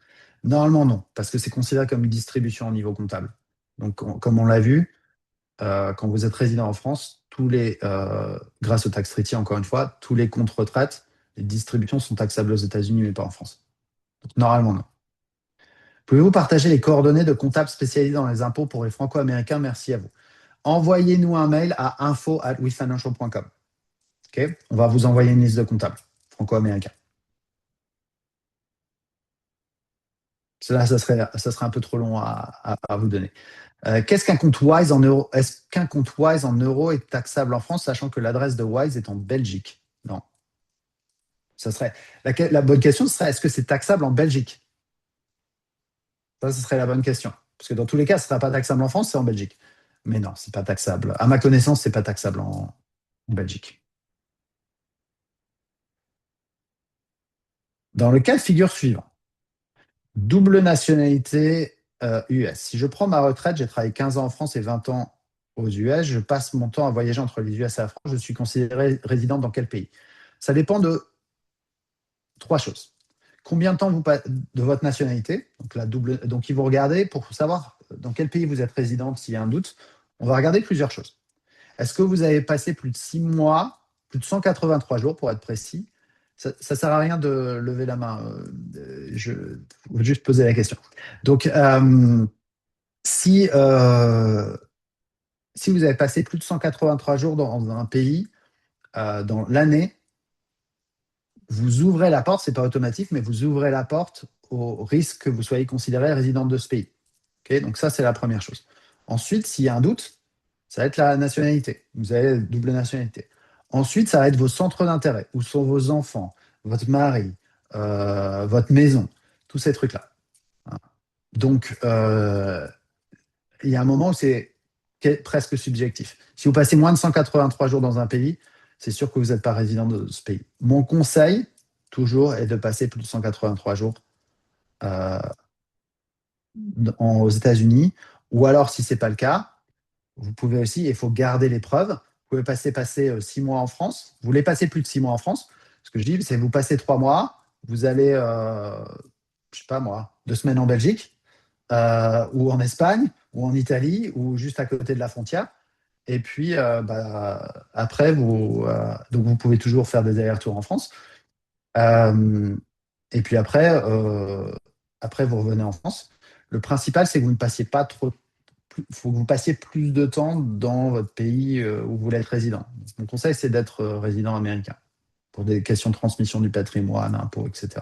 Normalement, non, parce que c'est considéré comme une distribution au niveau comptable. Donc, comme on l'a vu, quand vous êtes résident en France, grâce au tax treaty, encore une fois, tous les comptes retraite, les distributions sont taxables aux États-Unis, mais pas en France. Donc, normalement, non. Pouvez-vous partager les coordonnées de comptables spécialisés dans les impôts pour les Franco-Américains? Merci à vous. Envoyez-nous un mail à info@wefinancial.com. Ok. On va vous envoyer une liste de comptables franco-américains. Cela, ça serait un peu trop long à vous donner. Qu'est-ce qu'un compte Wise en euros? Est-ce qu'un compte Wise en euros est taxable en France, sachant que l'adresse de Wise est en Belgique? Non. Ça serait, la bonne question serait, est-ce que c'est taxable en Belgique? Ça, ce serait la bonne question. Parce que dans tous les cas, ce ne sera pas taxable en France, c'est en Belgique. Mais non, c'est pas taxable. À ma connaissance, c'est pas taxable en Belgique. Dans le cas de figure suivant, double nationalité US. Si je prends ma retraite, j'ai travaillé 15 ans en France et 20 ans aux US, je passe mon temps à voyager entre les US et la France, je suis considéré résident dans quel pays? Ça dépend de trois choses. Combien de temps de votre nationalité, donc la double, donc ils vont regarder pour savoir dans quel pays vous êtes résident s'il y a un doute. On va regarder plusieurs choses. Est-ce que vous avez passé plus de 6 mois, plus de 183 jours pour être précis? Ça ne sert à rien de lever la main. Je veux juste poser la question. Donc, si, si vous avez passé plus de 183 jours dans un pays dans l'année, vous ouvrez la porte, ce n'est pas automatique, mais vous ouvrez la porte au risque que vous soyez considéré résident de ce pays. Okay, donc ça, c'est la première chose. Ensuite, s'il y a un doute, ça va être la nationalité. Vous avez double nationalité. Ensuite, ça va être vos centres d'intérêt. Où sont vos enfants, votre mari, votre maison, tous ces trucs-là. Donc, il y a un moment où c'est presque subjectif. Si vous passez moins de 183 jours dans un pays, c'est sûr que vous n'êtes pas résident de ce pays. Mon conseil, toujours, est de passer plus de 183 jours euh, aux États-Unis. Ou alors, si ce n'est pas le cas, vous pouvez aussi, il faut garder les preuves. Vous pouvez passer 6 mois en France. Vous voulez passer plus de 6 mois en France? Ce que je dis, c'est vous passez 3 mois, vous allez, je sais pas moi, 2 semaines en Belgique, ou en Espagne, ou en Italie, ou juste à côté de la frontière. Et puis, après, donc vous pouvez toujours faire des allers-retours en France. Euh, et puis après, vous revenez en France. Le principal, c'est que vous ne passiez pas trop. Il faut que vous passiez plus de temps dans votre pays où vous voulez être résident. Mon conseil, c'est d'être résident américain pour des questions de transmission du patrimoine, impôts, etc.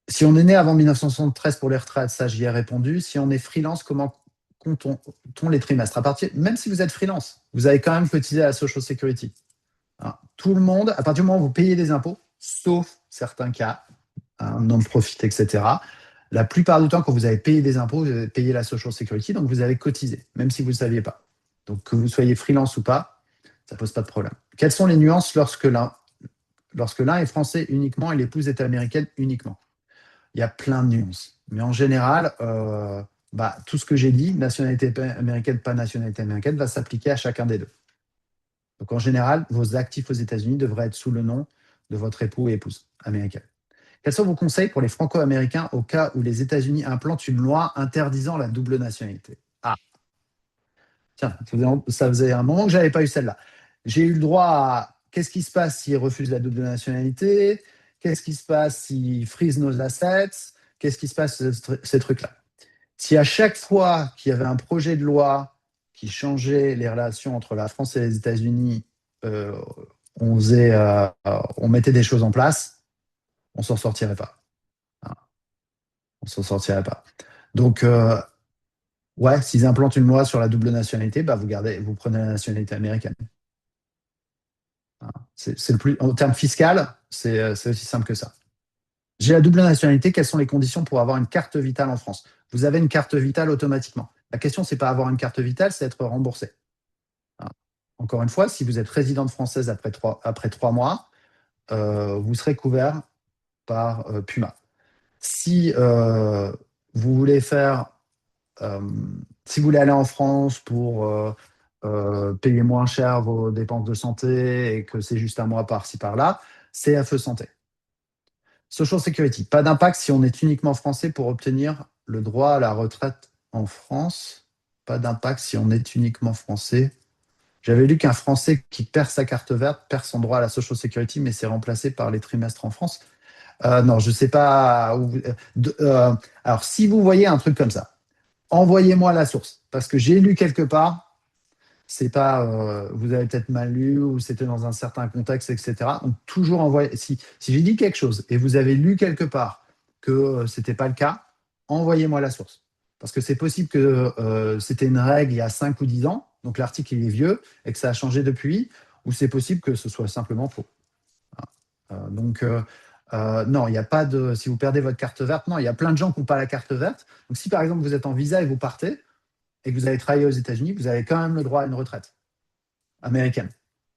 Si on est né avant 1973 pour les retraites, ça, j'y ai répondu. Si on est freelance, comment compte-t-on les trimestres? Même si vous êtes freelance, vous avez quand même cotisé à la Social Security. Hein. Tout le monde, à partir du moment où vous payez des impôts, sauf certains cas, non-profit, etc., la plupart du temps, quand vous avez payé des impôts, vous avez payé la Social Security, donc vous avez cotisé, même si vous ne le saviez pas. Donc que vous soyez freelance ou pas, ça ne pose pas de problème. Quelles sont les nuances lorsque l'un est français uniquement et l'épouse est américaine uniquement? Il y a plein de nuances. Mais en général, tout ce que j'ai dit, nationalité américaine, pas nationalité américaine, va s'appliquer à chacun des deux. Donc en général, vos actifs aux États-Unis devraient être sous le nom de votre époux et épouse américaine. Quels sont vos conseils pour les Franco-Américains au cas où les États-Unis implantent une loi interdisant la double nationalité? Ah, tiens, ça faisait un moment que je n'avais pas eu celle-là. J'ai eu le droit à qu'est-ce qui se passe s'ils refusent la double nationalité? Qu'est-ce qui se passe s'ils frisent nos assets? Qu'est-ce qui se passe ces trucs-là? Si à chaque fois qu'il y avait un projet de loi qui changeait les relations entre la France et les États-Unis, euh, on mettait des choses en place, on s'en sortirait pas. Hein, on s'en sortirait pas. Donc, ouais, s'ils implantent une loi sur la double nationalité, vous prenez la nationalité américaine. Hein. C'est le plus, en termes fiscal, c'est aussi simple que ça. J'ai la double nationalité, quelles sont les conditions pour avoir une carte vitale en France? Vous avez une carte vitale automatiquement. La question, c'est pas avoir une carte vitale, c'est être remboursé. Hein. Encore une fois, si vous êtes résidente française après trois mois, vous serez couvert par Puma. Si vous voulez faire, euh, si vous voulez aller en France pour payer moins cher vos dépenses de santé et que c'est juste un mois par-ci par-là, CFE Santé. Social Security, pas d'impact si on est uniquement français pour obtenir le droit à la retraite en France. Pas d'impact si on est uniquement français. J'avais lu qu'un Français qui perd sa carte verte perd son droit à la Social Security, mais c'est remplacé par les trimestres en France. Non, je ne sais pas. Alors, si vous voyez un truc comme ça, envoyez-moi la source, parce que j'ai lu quelque part. C'est pas, vous avez peut-être mal lu ou c'était dans un certain contexte, etc. Donc toujours envoyer. Si j'ai dit quelque chose et vous avez lu quelque part que c'était pas le cas, envoyez-moi la source. Parce que c'est possible que c'était une règle il y a 5 ou 10 ans, donc l'article il est vieux et que ça a changé depuis, ou c'est possible que ce soit simplement faux. Donc, non, il n'y a pas de. Si vous perdez votre carte verte, non, il y a plein de gens qui n'ont pas la carte verte. Donc, si par exemple vous êtes en visa et vous partez et que vous allez travailler aux États-Unis, vous avez quand même le droit à une retraite américaine.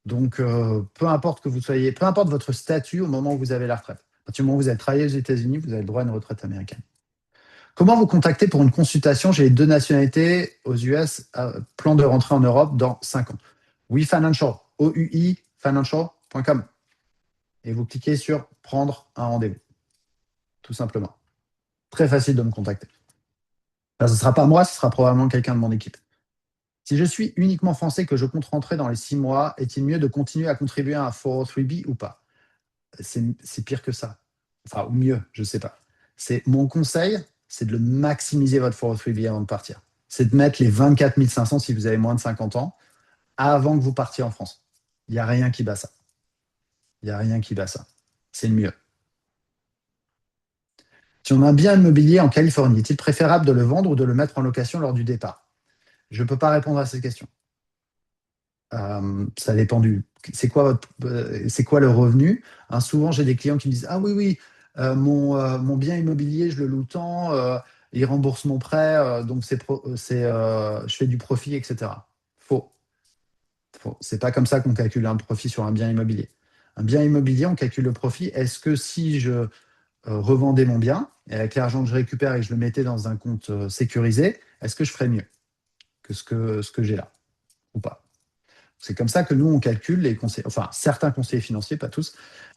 Donc, peu importe que vous soyez, peu importe votre statut au moment où vous avez la retraite. À partir du moment où vous avez travaillé aux États-Unis, vous avez le droit à une retraite américaine. Comment vous contacter pour une consultation? J'ai les deux nationalités aux US, plan de rentrer en Europe dans 5 ans. Oui Financial, OUI financial.com. Et vous cliquez sur prendre un rendez-vous, tout simplement. Très facile de me contacter. Là, ce ne sera pas moi, ce sera probablement quelqu'un de mon équipe. Si je suis uniquement français que je compte rentrer dans les 6 mois, est-il mieux de continuer à contribuer à un 403B ou pas? C'est pire que ça. Enfin, ou mieux, je ne sais pas. Mon conseil, c'est de le maximiser votre 403B avant de partir. C'est de mettre les 24 500 si vous avez moins de 50 ans avant que vous partiez en France. Il n'y a rien qui bat ça. Il n'y a rien qui bat ça. C'est le mieux. Si on a un bien immobilier en Californie, est-il préférable de le vendre ou de le mettre en location lors du départ? Je ne peux pas répondre à cette question. Ça dépend du. C'est quoi le revenu? Hein, souvent, j'ai des clients qui me disent ah oui, oui, mon bien immobilier, je le loue tant, il rembourse mon prêt, donc je fais du profit, etc. Faux. Faux. C'est pas comme ça qu'on calcule un profit sur un bien immobilier. Un bien immobilier, on calcule le profit. Est-ce que si je revendais mon bien et avec l'argent que je récupère et que je le mettais dans un compte sécurisé, est-ce que je ferais mieux que ce que j'ai là ou pas? C'est comme ça que nous, on calcule les conseils, enfin, certains conseillers financiers, pas tous,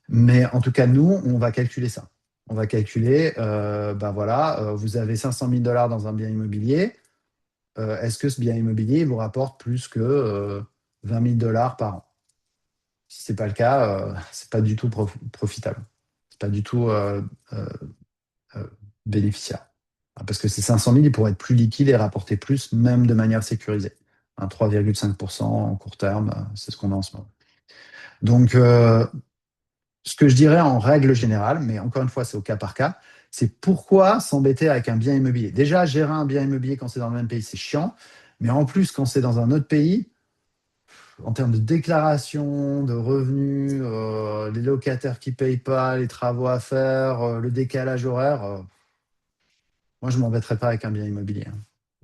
mais en tout cas, nous, on va calculer ça. On va calculer, ben voilà, vous avez 500 000 dollars dans un bien immobilier. Est-ce que ce bien immobilier vous rapporte plus que 20 000 dollars par an? Si ce n'est pas le cas, c'est pas du tout profitable. C'est pas du tout euh, euh, bénéficiaire. Parce que ces 500 000, ils pourraient être plus liquides et rapporter plus, même de manière sécurisée. 3,5% en court terme, c'est ce qu'on a en ce moment. Donc, ce que je dirais en règle générale, mais encore une fois, c'est au cas par cas, c'est pourquoi s'embêter avec un bien immobilier. Déjà, gérer un bien immobilier quand c'est dans le même pays, c'est chiant. Mais en plus, quand c'est dans un autre pays, en termes de déclaration, de revenus, les locataires qui ne payent pas, les travaux à faire, le décalage horaire, moi, je ne m'embêterais pas avec un bien immobilier. Hein.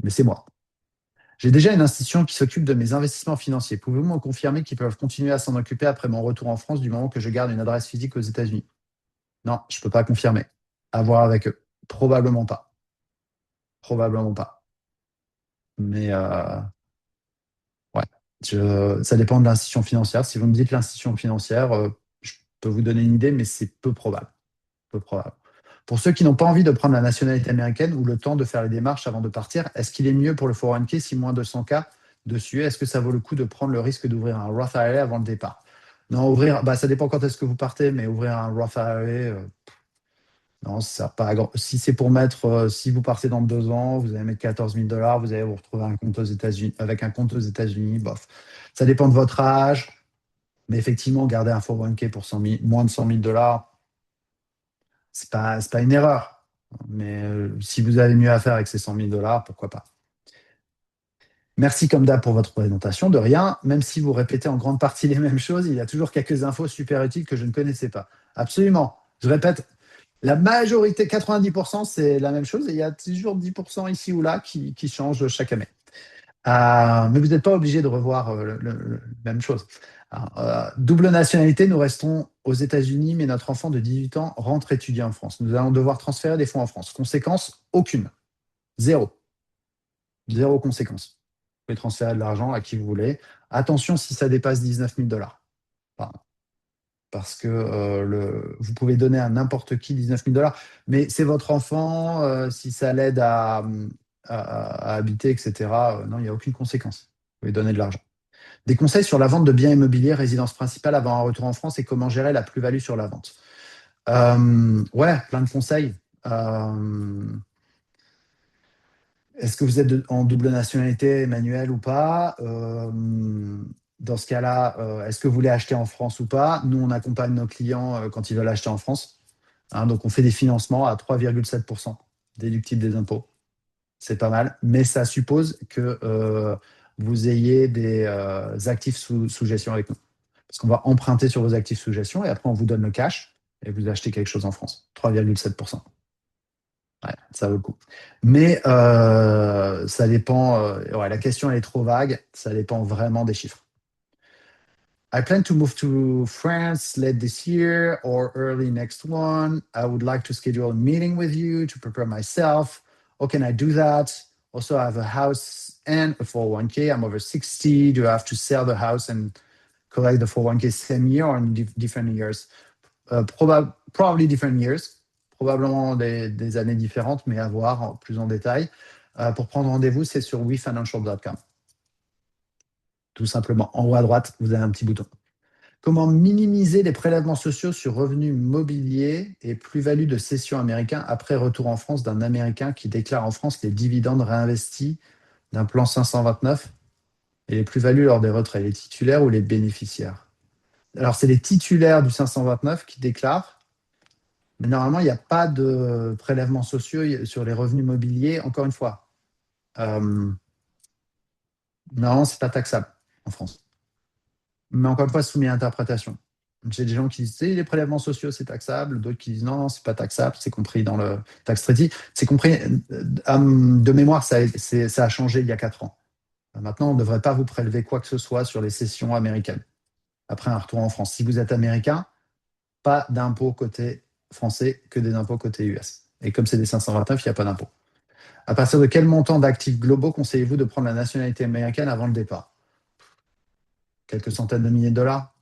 Mais c'est moi. J'ai déjà une institution qui s'occupe de mes investissements financiers. Pouvez-vous me confirmer qu'ils peuvent continuer à s'en occuper après mon retour en France du moment que je garde une adresse physique aux États-Unis? Non, je ne peux pas confirmer. À voir avec eux. Probablement pas. Probablement pas. Mais ouais, ça dépend de l'institution financière. Si vous me dites l'institution financière, je peux vous donner une idée, mais c'est peu probable. Peu probable. Pour ceux qui n'ont pas envie de prendre la nationalité américaine ou le temps de faire les démarches avant de partir, est-ce qu'il est mieux pour le 401k si moins de 100K dessus? Est-ce que ça vaut le coup de prendre le risque d'ouvrir un Roth IRA avant le départ? Non, ça dépend quand est-ce que vous partez, mais ouvrir un Roth IRA, non, ça sert pas à si c'est pour mettre, si vous partez dans 2 ans, vous allez mettre 14 000 dollars, vous allez vous retrouver un compte aux États-Unis, avec un compte aux États-Unis, bof. Ça dépend de votre âge, mais effectivement, garder un 401k pour 100 000, moins de 100 000 dollars, c'est pas une erreur. Mais si vous avez mieux à faire avec ces 100 000 dollars, pourquoi pas. Merci comme d'hab pour votre présentation. De rien, même si vous répétez en grande partie les mêmes choses, il y a toujours quelques infos super utiles que je ne connaissais pas. Absolument. Je répète, la majorité, 90%, c'est la même chose et il y a toujours 10% ici ou là qui changent chaque année. Mais vous n'êtes pas obligé de revoir la même chose. Alors, double nationalité, nous restons aux États-Unis, mais notre enfant de 18 ans rentre étudier en France. Nous allons devoir transférer des fonds en France. Conséquence, aucune. Zéro. Zéro conséquence. Vous pouvez transférer de l'argent à qui vous voulez. Attention si ça dépasse 19 000 dollars. Pardon. parce que vous pouvez donner à n'importe qui 19 000 $, mais c'est votre enfant, si ça l'aide à habiter, etc., non, il n'y a aucune conséquence. Vous pouvez donner de l'argent. Des conseils sur la vente de biens immobiliers, résidence principale avant un retour en France et comment gérer la plus-value sur la vente. Ouais, plein de conseils. Euh, Est-ce que vous êtes en double nationalité, Emmanuel, ou pas? Dans ce cas-là, est-ce que vous voulez acheter en France ou pas? Nous, on accompagne nos clients quand ils veulent acheter en France. Hein, donc, on fait des financements à 3,7% déductibles des impôts. C'est pas mal, mais ça suppose que vous ayez des actifs sous gestion avec nous. Parce qu'on va emprunter sur vos actifs sous gestion et après, on vous donne le cash et vous achetez quelque chose en France. 3,7%. Ouais, ça vaut le coup. Mais ça dépend. Ouais, la question elle est trop vague. Ça dépend vraiment des chiffres. I plan to move to France late this year or early next one. I would like to schedule a meeting with you to prepare myself. How can I do that? Also, I have a house and a 401k. I'm over 60. Do I have to sell the house and collect the 401k same year or in different years? Probably different years, probablement des années différentes, mais à voir plus en détail. Pour prendre rendez-vous, c'est sur wefinancial.com. Tout simplement, en haut à droite, vous avez un petit bouton. Comment minimiser les prélèvements sociaux sur revenus mobiliers et plus-value de cession américain après retour en France d'un Américain qui déclare en France les dividendes réinvestis d'un plan 529 et les plus-values lors des retraits, les titulaires ou les bénéficiaires? Alors, c'est les titulaires du 529 qui déclarent. Mais normalement, il n'y a pas de prélèvements sociaux sur les revenus mobiliers. Encore une fois, normalement, ce n'est pas taxable en France. Mais encore une fois, soumis à interprétation. J'ai des gens qui disent les prélèvements sociaux, c'est taxable. D'autres qui disent non, c'est pas taxable, c'est compris dans le tax treaty. C'est compris, de mémoire, ça a changé il y a 4 ans. Maintenant, on ne devrait pas vous prélever quoi que ce soit sur les cessions américaines après un retour en France. Si vous êtes américain, pas d'impôt côté français, que des impôts côté US. Et comme c'est des 529, il n'y a pas d'impôt. À partir de quel montant d'actifs globaux conseillez-vous de prendre la nationalité américaine avant le départ? Quelques centaines de milliers de dollars?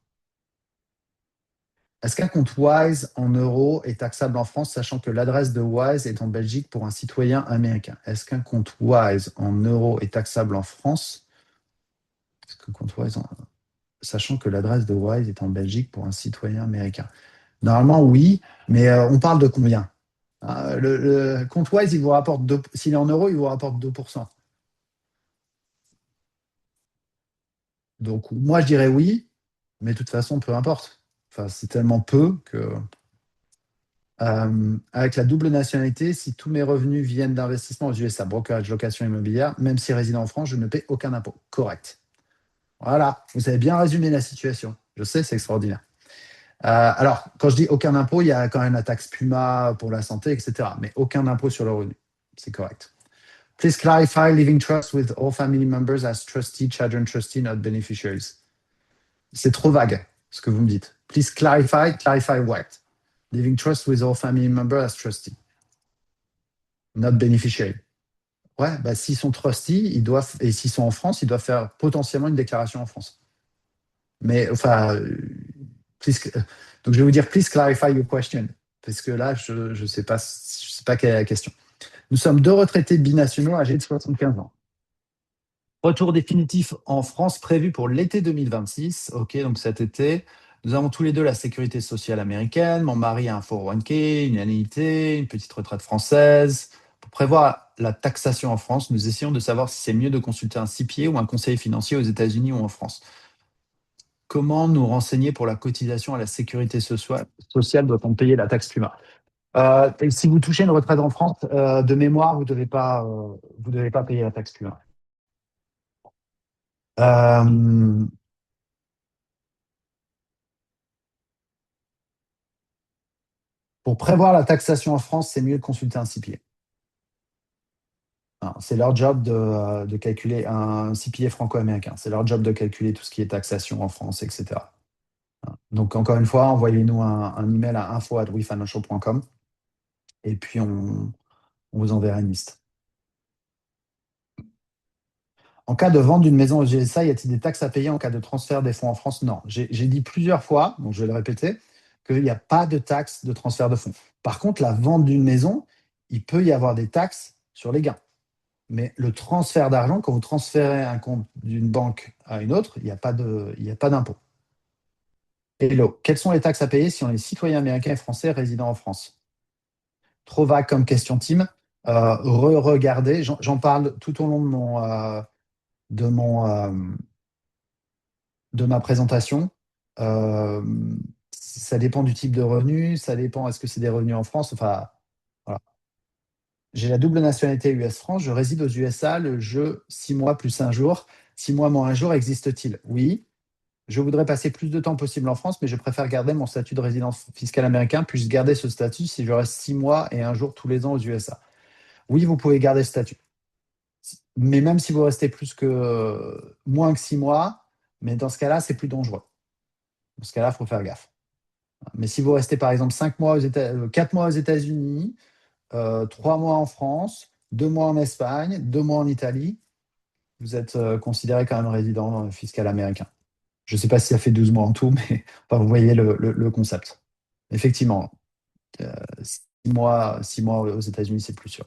Est-ce qu'un compte Wise en euros est taxable en France, sachant que l'adresse de Wise est en Belgique pour un citoyen américain? Est-ce qu'un compte Wise en euros est taxable en France, sachant que l'adresse de Wise est en Belgique pour un citoyen américain? Normalement, oui, mais on parle de combien? Le compte Wise, il vous rapporte s'il est en euros, il vous rapporte 2%. Donc, moi, je dirais oui, mais de toute façon, peu importe. Enfin, c'est tellement peu que. Avec la double nationalité, si tous mes revenus viennent d'investissement aux USA, brokerage, location immobilière, même si résident en France, je ne paie aucun impôt. Correct. Voilà, vous avez bien résumé la situation. Je sais, c'est extraordinaire. Alors, quand je dis aucun impôt, il y a quand même la taxe Puma pour la santé, etc. Mais aucun impôt sur le revenu. C'est correct. Please clarify living trust with all family members as trustee, children trustee, not beneficiaries. C'est trop vague, ce que vous me dites. Please clarify what? Living trust with all family members as trustee, not beneficiary. Ouais, bah, s'ils sont trustee, et s'ils sont en France, ils doivent faire potentiellement une déclaration en France. Mais, enfin, donc je vais vous dire, please clarify your question. Parce que là, je ne sais pas quelle est la question. Nous sommes deux retraités binationaux âgés de 75 ans. Retour définitif en France prévu pour l'été 2026. OK, donc cet été, nous avons tous les deux la sécurité sociale américaine. Mon mari a un 401k, une annuité, une petite retraite française. Pour prévoir la taxation en France, nous essayons de savoir si c'est mieux de consulter un CPA ou un conseiller financier aux États-Unis ou en France. Comment nous renseigner pour la cotisation à la sécurité sociale? Doit-on payer la taxe Puma? Et si vous touchez une retraite en France, de mémoire, vous devez pas payer la taxe Puma. Euh, Pour prévoir la taxation en France, c'est mieux de consulter un CPA. Hein, c'est leur job de calculer un CPA franco-américain. C'est leur job de calculer tout ce qui est taxation en France, etc. Hein. Donc, encore une fois, envoyez-nous un email à info@wefinancial.com et puis on vous enverra une liste. En cas de vente d'une maison aux USA, y a-t-il des taxes à payer en cas de transfert des fonds en France? Non. J'ai dit plusieurs fois, donc je vais le répéter, qu'il n'y a pas de taxe de transfert de fonds. Par contre, la vente d'une maison, il peut y avoir des taxes sur les gains. Mais le transfert d'argent, quand vous transférez un compte d'une banque à une autre, il n'y a pas d'impôt. Hello, quelles sont les taxes à payer si on est citoyen américain et français résidant en France? Trop vague comme question, Tim. Regardez, j'en parle tout au long de, mon, de ma présentation. Euh, Ça dépend du type de revenu, ça dépend, est-ce que c'est des revenus en France? Enfin, voilà. J'ai la double nationalité US-France, je réside aux USA, le jeu 6 mois plus un jour. 6 mois moins un jour existe-t-il? Oui. Je voudrais passer plus de temps possible en France, mais je préfère garder mon statut de résident fiscal américain, puis garder ce statut si je reste 6 mois et un jour tous les ans aux USA. Oui, vous pouvez garder ce statut. Mais même si vous restez plus que moins que 6 mois, mais dans ce cas-là, c'est plus dangereux. Dans ce cas-là, il faut faire gaffe. Mais si vous restez par exemple 4 mois aux États-Unis, 3 mois en France, 2 mois en Espagne, 2 mois en Italie, vous êtes considéré quand même résident fiscal américain. Je ne sais pas si ça fait 12 mois en tout, mais enfin, vous voyez le concept. Effectivement, 6 mois aux États-Unis, c'est plus sûr.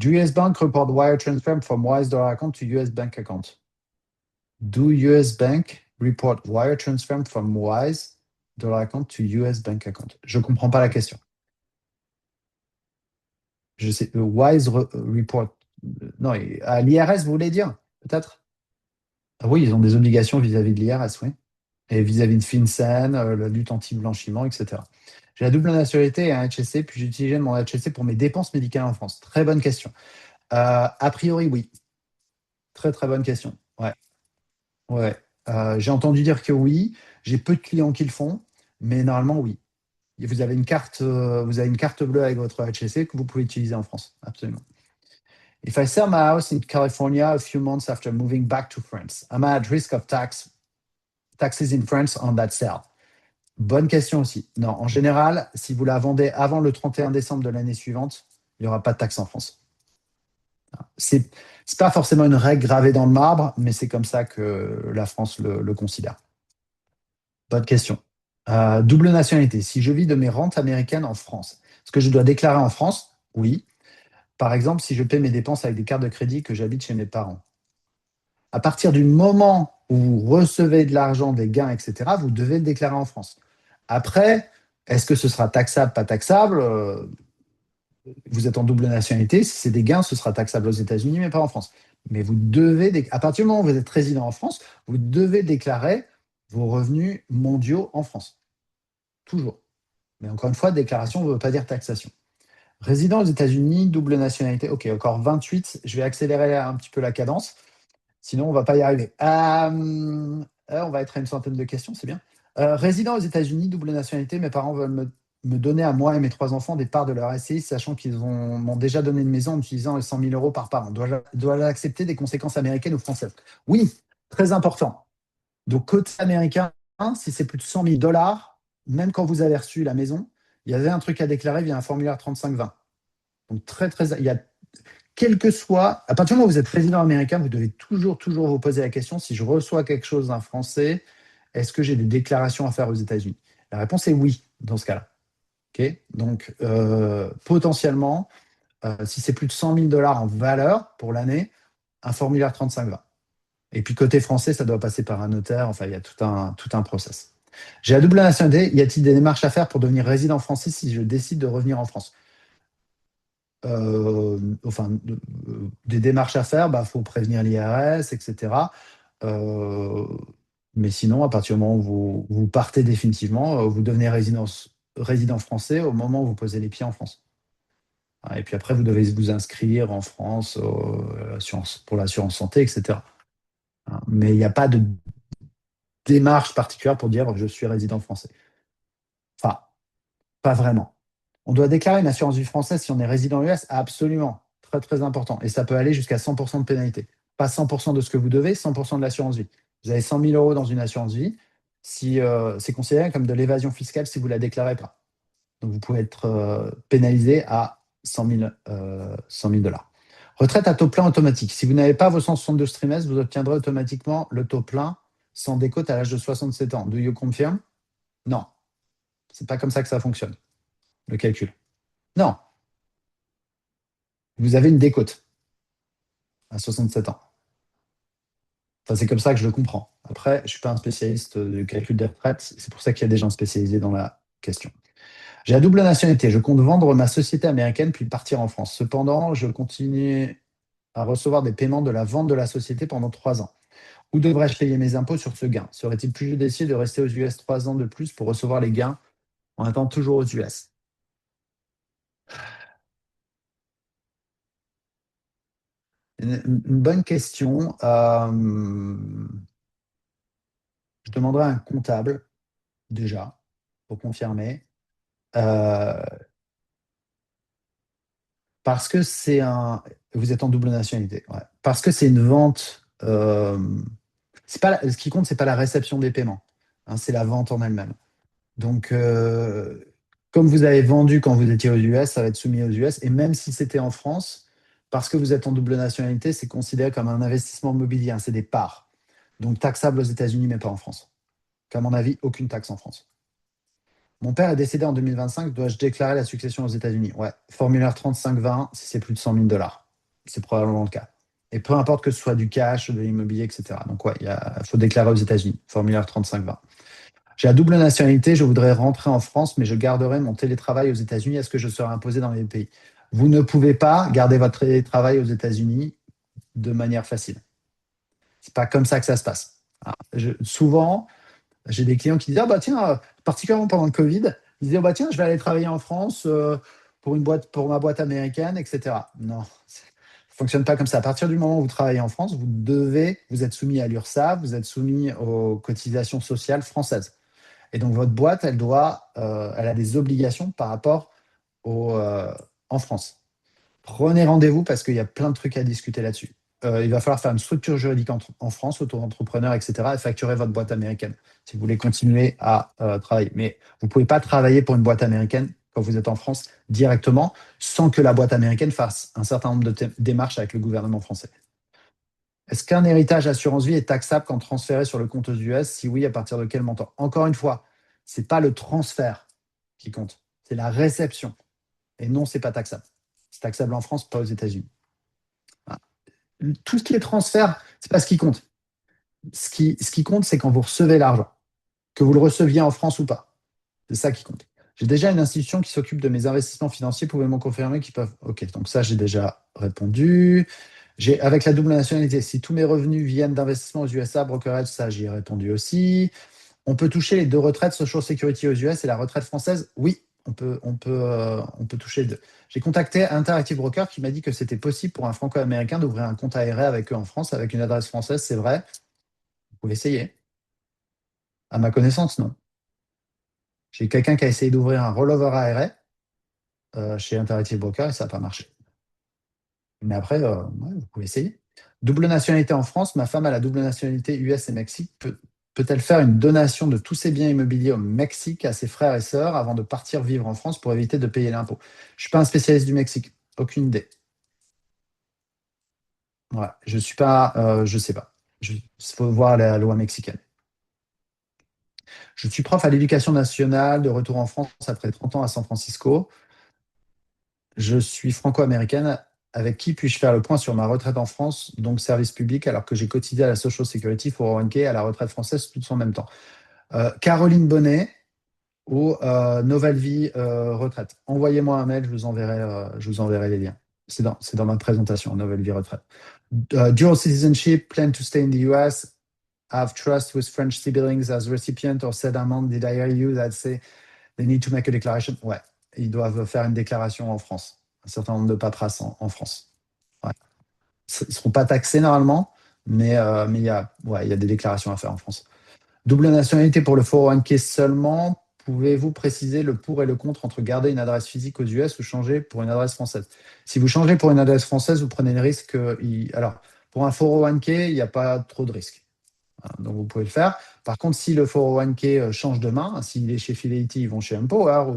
Do US Bank report wire transfer from Wise dollar account to US bank account? Do US Bank report wire transfer from Wise dollar account to US bank account? Je ne comprends pas la question. Je sais, report. Non, à l'IRS, vous voulez dire, peut-être? Ah oui, ils ont des obligations vis-à-vis de l'IRS, oui. Et vis-à-vis de FinCEN, la lutte anti-blanchiment, etc. J'ai la double nationalité et un HSC, puis j'utilise mon HSC pour mes dépenses médicales en France. Très bonne question. A priori, oui. Très, très bonne question. Ouais, ouais. J'ai entendu dire que oui. J'ai peu de clients qui le font, mais normalement, oui. Et vous avez une carte bleue avec votre HSC que vous pouvez utiliser en France. Absolument. If I sell my house in California a few months after moving back to France, am I at risk of taxes in France on that sale? Bonne question aussi. Non, en général, si vous la vendez avant le 31 décembre de l'année suivante, il n'y aura pas de taxe en France. C'est n'est pas forcément une règle gravée dans le marbre, mais c'est comme ça que la France le considère. Bonne question. Double nationalité. Si je vis de mes rentes américaines en France, est-ce que je dois déclarer en France? Oui. Par exemple, si je paie mes dépenses avec des cartes de crédit que j'habite chez mes parents. À partir du moment où vous recevez de l'argent, des gains, etc., vous devez le déclarer en France. Après, est-ce que ce sera taxable, pas taxable? Vous êtes en double nationalité. Si c'est des gains, ce sera taxable aux États-Unis, mais pas en France. Mais vous devez, à partir du moment où vous êtes résident en France, vous devez déclarer vos revenus mondiaux en France. Toujours. Mais encore une fois, déclaration ne veut pas dire taxation. Résident aux États-Unis, double nationalité. Ok, encore 28. Je vais accélérer un petit peu la cadence. Sinon, on ne va pas y arriver. On va être à une centaine de questions, c'est bien. Résident aux États-Unis, double nationalité, mes parents veulent me donner à moi et mes 3 enfants des parts de leur SCI, sachant qu'ils m'ont déjà donné une maison en utilisant les 100 000 euros par parent. Dois-je accepter des conséquences américaines ou françaises? Oui, très important. Donc, côté américain, si c'est plus de 100 000 dollars, même quand vous avez reçu la maison, il y avait un truc à déclarer via un formulaire 3520. Donc, il y a quel que soit, à partir du moment où vous êtes résident américain, vous devez toujours vous poser la question, si je reçois quelque chose d'un Français, est-ce que j'ai des déclarations à faire aux États-Unis? La réponse est oui, dans ce cas-là. Okay, donc, potentiellement, si c'est plus de 100 000 dollars en valeur pour l'année, un formulaire 3520. Et puis, côté français, ça doit passer par un notaire. Enfin, il y a tout un process. J'ai la double nationalité. Y a-t-il des démarches à faire pour devenir résident français si je décide de revenir en France? Des démarches à faire, faut prévenir l'IRS, etc. Mais sinon, à partir du moment où vous partez définitivement, vous devenez résident français au moment où vous posez les pieds en France. Et puis après, vous devez vous inscrire en France pour l'assurance santé, etc. Mais il n'y a pas de démarche particulière pour dire je suis résident français. Enfin, pas vraiment. On doit déclarer une assurance vie française si on est résident US? Absolument. Très, très important. Et ça peut aller jusqu'à 100% de pénalité. Pas 100% de ce que vous devez, 100% de l'assurance vie. Vous avez 100 000 euros dans une assurance vie. Si, c'est considéré comme de l'évasion fiscale si vous ne la déclarez pas. Donc, vous pouvez être pénalisé à 100 000 dollars. Retraite à taux plein automatique. Si vous n'avez pas vos 172 trimestres, vous obtiendrez automatiquement le taux plein sans décote à l'âge de 67 ans. Do you confirm? Non, c'est pas comme ça que ça fonctionne, le calcul. Non, vous avez une décote à 67 ans. Enfin, c'est comme ça que je le comprends. Après, je ne suis pas un spécialiste du calcul des retraites. C'est pour ça qu'il y a des gens spécialisés dans la question. J'ai la double nationalité. Je compte vendre ma société américaine puis partir en France. Cependant, je continue à recevoir des paiements de la vente de la société pendant 3 ans. Où devrais-je payer mes impôts sur ce gain? Serait-il plus judicieux de rester aux US 3 ans de plus pour recevoir les gains en étant toujours aux US? Une bonne question. Je demanderai à un comptable, déjà, pour confirmer. Euh, Parce que c'est un. Vous êtes en double nationalité. Ouais. Parce que c'est une vente. C'est pas ce qui compte, c'est pas la réception des paiements. Hein, c'est la vente en elle-même. Donc, comme vous avez vendu quand vous étiez aux US, ça va être soumis aux US. Et même si c'était en France, parce que vous êtes en double nationalité, c'est considéré comme un investissement immobilier. Hein, c'est des parts. Donc, taxable aux États-Unis, mais pas en France. Qu'à mon avis, aucune taxe en France. Mon père est décédé en 2025. Dois-je déclarer la succession aux États-Unis? Ouais. Formulaire 3520, si c'est plus de 100 000 dollars. C'est probablement le cas. Et peu importe que ce soit du cash, de l'immobilier, etc. Donc, ouais, il faut déclarer aux États-Unis. Formulaire 3520. J'ai la double nationalité. Je voudrais rentrer en France, mais je garderai mon télétravail aux États-Unis. Est-ce que je serai imposé dans les deux pays? Vous ne pouvez pas garder votre télétravail aux États-Unis de manière facile. C'est pas comme ça que ça se passe. Souvent, j'ai des clients qui disent, ah bah tiens, particulièrement pendant le Covid, ils disaient, ah bah tiens, je vais aller travailler en France pour pour ma boîte américaine, etc. Non, ça ne fonctionne pas comme ça. À partir du moment où vous travaillez en France, vous êtes soumis à l'URSSAF, vous êtes soumis aux cotisations sociales françaises. Et donc votre boîte, elle a des obligations par rapport en France. Prenez rendez-vous parce qu'il y a plein de trucs à discuter là-dessus. Il va falloir faire une structure juridique en France, auto-entrepreneur, etc., et facturer votre boîte américaine si vous voulez continuer à travailler. Mais vous ne pouvez pas travailler pour une boîte américaine quand vous êtes en France directement sans que la boîte américaine fasse un certain nombre de démarches avec le gouvernement français. Est-ce qu'un héritage assurance vie est taxable quand transféré sur le compte aux US? Si oui, à partir de quel montant? Encore une fois, ce n'est pas le transfert qui compte, c'est la réception. Et non, ce n'est pas taxable. C'est taxable en France, pas aux États-Unis. Voilà. Tout ce qui est transfert, c'est pas ce qui compte. Ce qui compte, c'est quand vous recevez l'argent, que vous le receviez en France ou pas. C'est ça qui compte. J'ai déjà une institution qui s'occupe de mes investissements financiers. Pouvez-vous me confirmer qu'ils peuvent. Ok, donc ça, j'ai déjà répondu. Avec la double nationalité, si tous mes revenus viennent d'investissements aux USA, brokerage, ça, j'y ai répondu aussi. On peut toucher les deux retraites, Social Security aux US et la retraite française? Oui, on peut toucher les deux. J'ai contacté Interactive Broker qui m'a dit que c'était possible pour un franco-américain d'ouvrir un compte aéré avec eux en France avec une adresse française. C'est vrai. Vous pouvez essayer. À ma connaissance, non. J'ai quelqu'un qui a essayé d'ouvrir un rollover aéré chez Interactive Broker et ça n'a pas marché. Mais après, ouais, vous pouvez essayer. Double nationalité en France, ma femme a la double nationalité US et Mexique. Peut-elle faire une donation de tous ses biens immobiliers au Mexique à ses frères et sœurs avant de partir vivre en France pour éviter de payer l'impôt? Je ne suis pas un spécialiste du Mexique. Aucune idée. Ouais, je suis pas, je sais pas. Il faut voir la loi mexicaine. Je suis prof à l'éducation nationale, de retour en France après 30 ans à San Francisco. Je suis franco-américaine. Avec qui puis-je faire le point sur ma retraite en France, donc service public, alors que j'ai cotisé à la Social Security, 401k, à la retraite française, tout en même temps? Caroline Bonnet ou Nouvelle Vie Retraite. Envoyez-moi un mail, je vous enverrai les liens. C'est dans ma présentation, Nouvelle Vie Retraite. Dual citizenship, plan to stay in the US, have trust with French siblings as recipient or said amount. Did I hear you that say they need to make a declaration? Ouais, ils doivent faire une déclaration en France. Un certain nombre de paperasses en France. Ouais. Ils ne seront pas taxés normalement, mais il y a des déclarations à faire en France. Double nationalité pour le 401k seulement. Pouvez-vous préciser le pour et le contre entre garder une adresse physique aux US ou changer pour une adresse française? Si vous changez pour une adresse française, vous prenez le risque. Alors, pour un 401k, il n'y a pas trop de risques. Donc, vous pouvez le faire. Par contre, si le 401k change demain, s'il est chez Fidelity, ils vont chez Empower,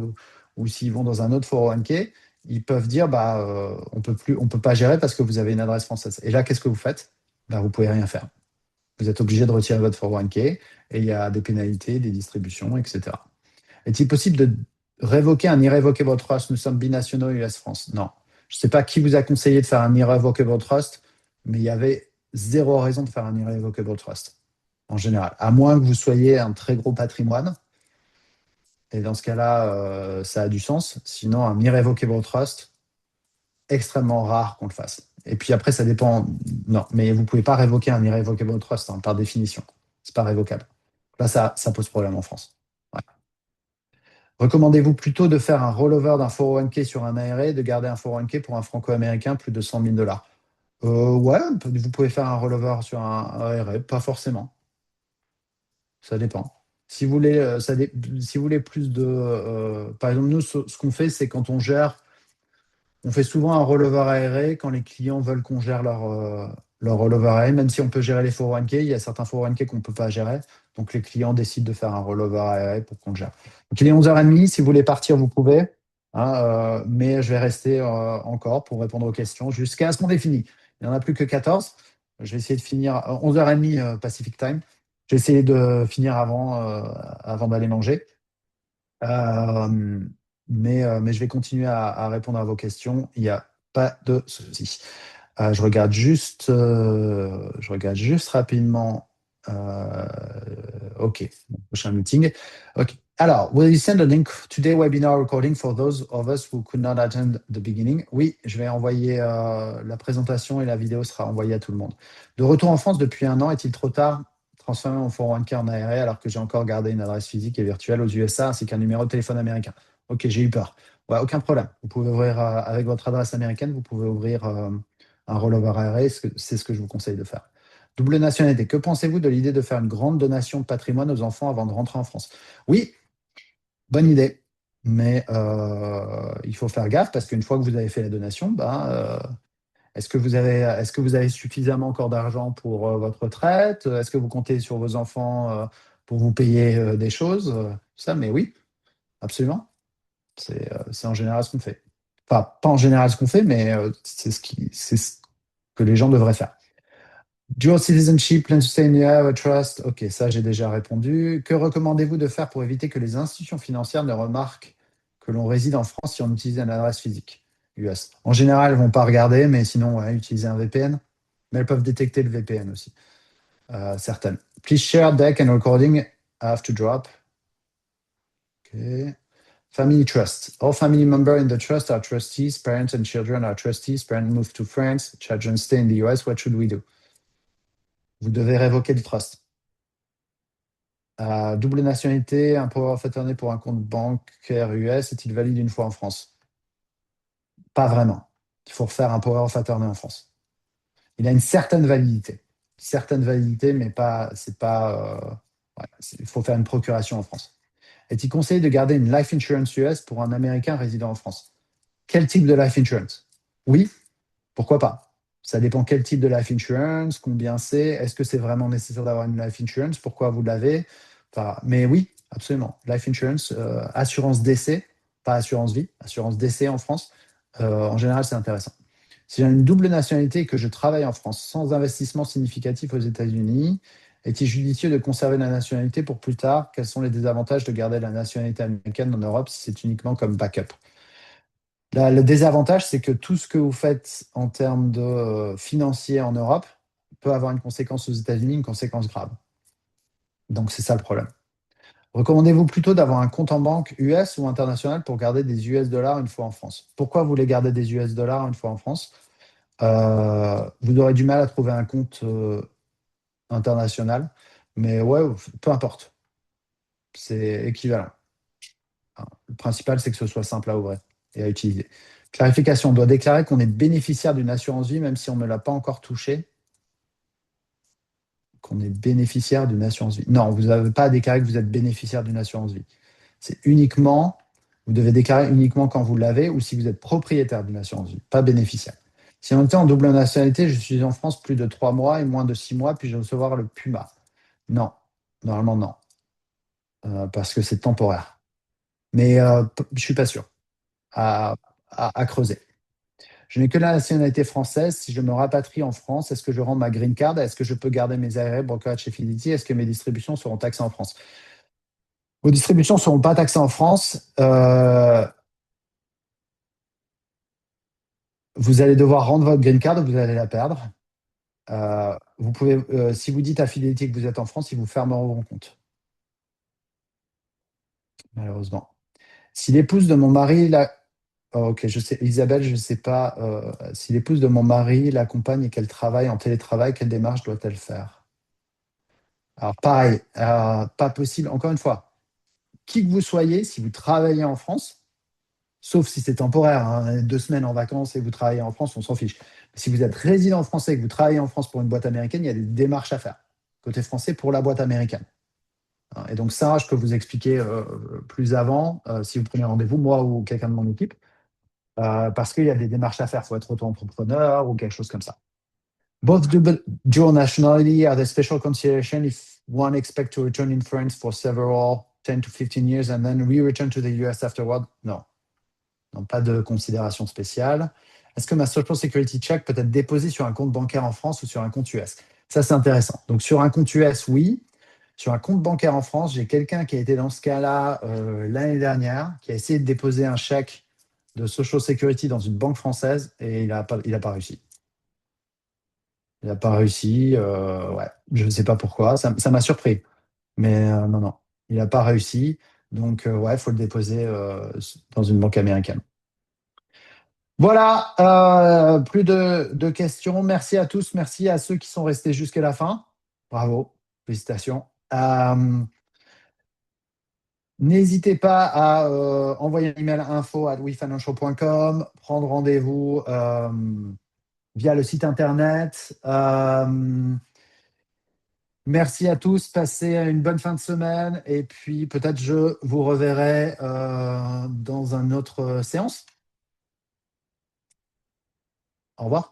ou s'ils vont dans un autre 401k, ils peuvent dire bah, on peut pas gérer parce que vous avez une adresse française. Et là, qu'est-ce que vous faites? Bah, vous pouvez rien faire. Vous êtes obligé de retirer votre 401k et il y a des pénalités, des distributions, etc. Est-il possible de révoquer un irrevocable trust? Nous sommes binationaux US-France. Non. Je ne sais pas qui vous a conseillé de faire un irrevocable trust, mais il y avait zéro raison de faire un irrevocable trust, en général. À moins que vous soyez un très gros patrimoine. Et dans ce cas-là, ça a du sens. Sinon, un irrevocable trust, extrêmement rare qu'on le fasse. Et puis après, ça dépend. Non, mais vous ne pouvez pas révoquer un irrevocable trust, hein, par définition. C'est pas révocable. Là, ça pose problème en France. Ouais. Recommandez-vous plutôt de faire un rollover d'un 401k sur un ARA et de garder un 401k pour un franco-américain plus de 100 000 dollars? Ouais, vous pouvez faire un rollover sur un ARA, pas forcément. Ça dépend. Si vous voulez, si vous voulez plus de. Par exemple, nous, ce qu'on fait, c'est quand on gère. On fait souvent un rollover ARA quand les clients veulent qu'on gère leur rollover ARA, même si on peut gérer les 401k, il y a certains 401k qu'on ne peut pas gérer. Donc les clients décident de faire un rollover ARA pour qu'on le gère. Donc il est 11h30, si vous voulez partir, vous pouvez. Hein, mais je vais rester encore pour répondre aux questions jusqu'à ce qu'on ait fini. Il n'y en a plus que 14. Je vais essayer de finir 11h30 Pacific Time. Je vais essayer de finir avant d'aller manger. Euh, mais je vais continuer à répondre à vos questions. Il n'y a pas de souci. Je regarde juste rapidement. euh, OK, mon prochain meeting. OK. Alors, will you send a link today webinar recording for those of us who could not attend the beginning? Oui, je vais envoyer la présentation et la vidéo sera envoyée à tout le monde. De retour en France depuis un an, est-il trop tard? Transformer mon 401k en ARA alors que j'ai encore gardé une adresse physique et virtuelle aux USA ainsi qu'un numéro de téléphone américain. OK, j'ai eu peur. Ouais, aucun problème. Vous pouvez ouvrir avec votre adresse américaine, vous pouvez ouvrir un rollover ARA, c'est ce que je vous conseille de faire. Double nationalité. Que pensez-vous de l'idée de faire une grande donation de patrimoine aux enfants avant de rentrer en France? Oui, bonne idée. Mais il faut faire gaffe parce qu'une fois que vous avez fait la donation, est-ce que vous avez suffisamment encore d'argent pour votre retraite? Est-ce que vous comptez sur vos enfants pour vous payer des choses? Ça, mais oui, absolument. C'est en général ce qu'on fait. Enfin, pas en général ce qu'on fait, mais c'est ce que les gens devraient faire. Dual citizenship, plan to stay in the area, trust. Ok, ça j'ai déjà répondu. Que recommandez-vous de faire pour éviter que les institutions financières ne remarquent que l'on réside en France si on utilise une adresse physique US? En général, elles ne vont pas regarder, mais sinon, ouais, utiliser un VPN. Mais elles peuvent détecter le VPN aussi, certaines. Please share deck and recording. I have to drop. Ok. Family trust. All family members in the trust are trustees. Parents and children are trustees. Parents move to France. Children stay in the US. What should we do? Vous devez révoquer le trust. Double nationalité, un power of attorney pour un compte bancaire US, est-il valide une fois en France? Pas vraiment. Il faut refaire un power of attorney en France. Il a une certaine validité. Certaine validité, mais pas. C'est pas. Ouais, il faut faire une procuration en France. Est-il conseillé de garder une life insurance US pour un Américain résidant en France? Quel type de life insurance? Oui, pourquoi pas? Ça dépend quel type de life insurance, combien c'est, est-ce que c'est vraiment nécessaire d'avoir une life insurance, pourquoi vous l'avez. Enfin, mais oui, absolument. Life insurance, assurance décès, pas assurance vie, assurance décès en France, en général, c'est intéressant. Si j'ai une double nationalité et que je travaille en France sans investissement significatif aux États-Unis, est-il judicieux de conserver la nationalité pour plus tard? Quels sont les désavantages de garder la nationalité américaine en Europe si c'est uniquement comme backup? Le désavantage, c'est que tout ce que vous faites en termes de financier en Europe peut avoir une conséquence aux États-Unis, une conséquence grave. Donc, c'est ça le problème. Recommandez-vous plutôt d'avoir un compte en banque US ou international pour garder des US dollars une fois en France? Pourquoi vous voulez garder des US dollars une fois en France? Vous aurez du mal à trouver un compte international, mais ouais, peu importe. C'est équivalent. Le principal, c'est que ce soit simple à ouvrir et à utiliser. Clarification, on doit déclarer qu'on est bénéficiaire d'une assurance vie même si on ne l'a pas encore touchée. Qu'on est bénéficiaire d'une assurance vie. Non, vous n'avez pas à déclarer que vous êtes bénéficiaire d'une assurance vie. C'est uniquement, vous devez déclarer uniquement quand vous l'avez ou si vous êtes propriétaire d'une assurance vie, pas bénéficiaire. Si on était en double nationalité, je suis en France plus de 3 mois et moins de 6 mois, puis je vais recevoir le PUMA. Non, normalement non, parce que c'est temporaire. Mais je ne suis pas sûr. à creuser. Je n'ai que la nationalité française. Si je me rapatrie en France, est-ce que je rends ma green card? Est-ce que je peux garder mes arrêts brokerage chez Fidelity? Est-ce que mes distributions seront taxées en France? Vos distributions ne seront pas taxées en France. Vous allez devoir rendre votre green card ou vous allez la perdre. Vous pouvez, si vous dites à Fidelity que vous êtes en France, ils vous fermeront vos comptes, malheureusement. Si l'épouse de mon mari, oh, ok, je sais, Isabelle, je ne sais pas. Si l'épouse de mon mari l'accompagne et qu'elle travaille en télétravail, quelle démarche doit-elle faire? Alors, pareil, pas possible. Encore une fois, qui que vous soyez, si vous travaillez en France, sauf si c'est temporaire, hein, 2 semaines en vacances et vous travaillez en France, on s'en fiche. Si vous êtes résident français et que vous travaillez en France pour une boîte américaine, il y a des démarches à faire, côté français, pour la boîte américaine. Et donc ça, je peux vous expliquer plus avant, si vous prenez rendez-vous, moi ou quelqu'un de mon équipe, parce qu'il y a des démarches à faire. Il faut être auto-entrepreneur ou quelque chose comme ça. Both dual nationality are the special consideration if one expect to return in France for several 10 to 15 years and then re-return to the US afterward? Non. Non, pas de considération spéciale. Est-ce que ma Social Security check peut être déposée sur un compte bancaire en France ou sur un compte US? Ça, c'est intéressant. Donc, sur un compte US, oui. Sur un compte bancaire en France, j'ai quelqu'un qui a été dans ce cas-là l'année dernière, qui a essayé de déposer un chèque de Social Security dans une banque française et il n'a pas réussi. Il n'a pas réussi. Ouais, je ne sais pas pourquoi. Ça m'a surpris. Mais non, non, il n'a pas réussi. Donc, ouais, il faut le déposer dans une banque américaine. Voilà, plus de questions. Merci à tous. Merci à ceux qui sont restés jusqu'à la fin. Bravo, félicitations. N'hésitez pas à envoyer un email info@wefinancial.com, prendre rendez-vous via le site internet. Merci à tous, passez une bonne fin de semaine et puis peut-être je vous reverrai dans une autre séance. Au revoir.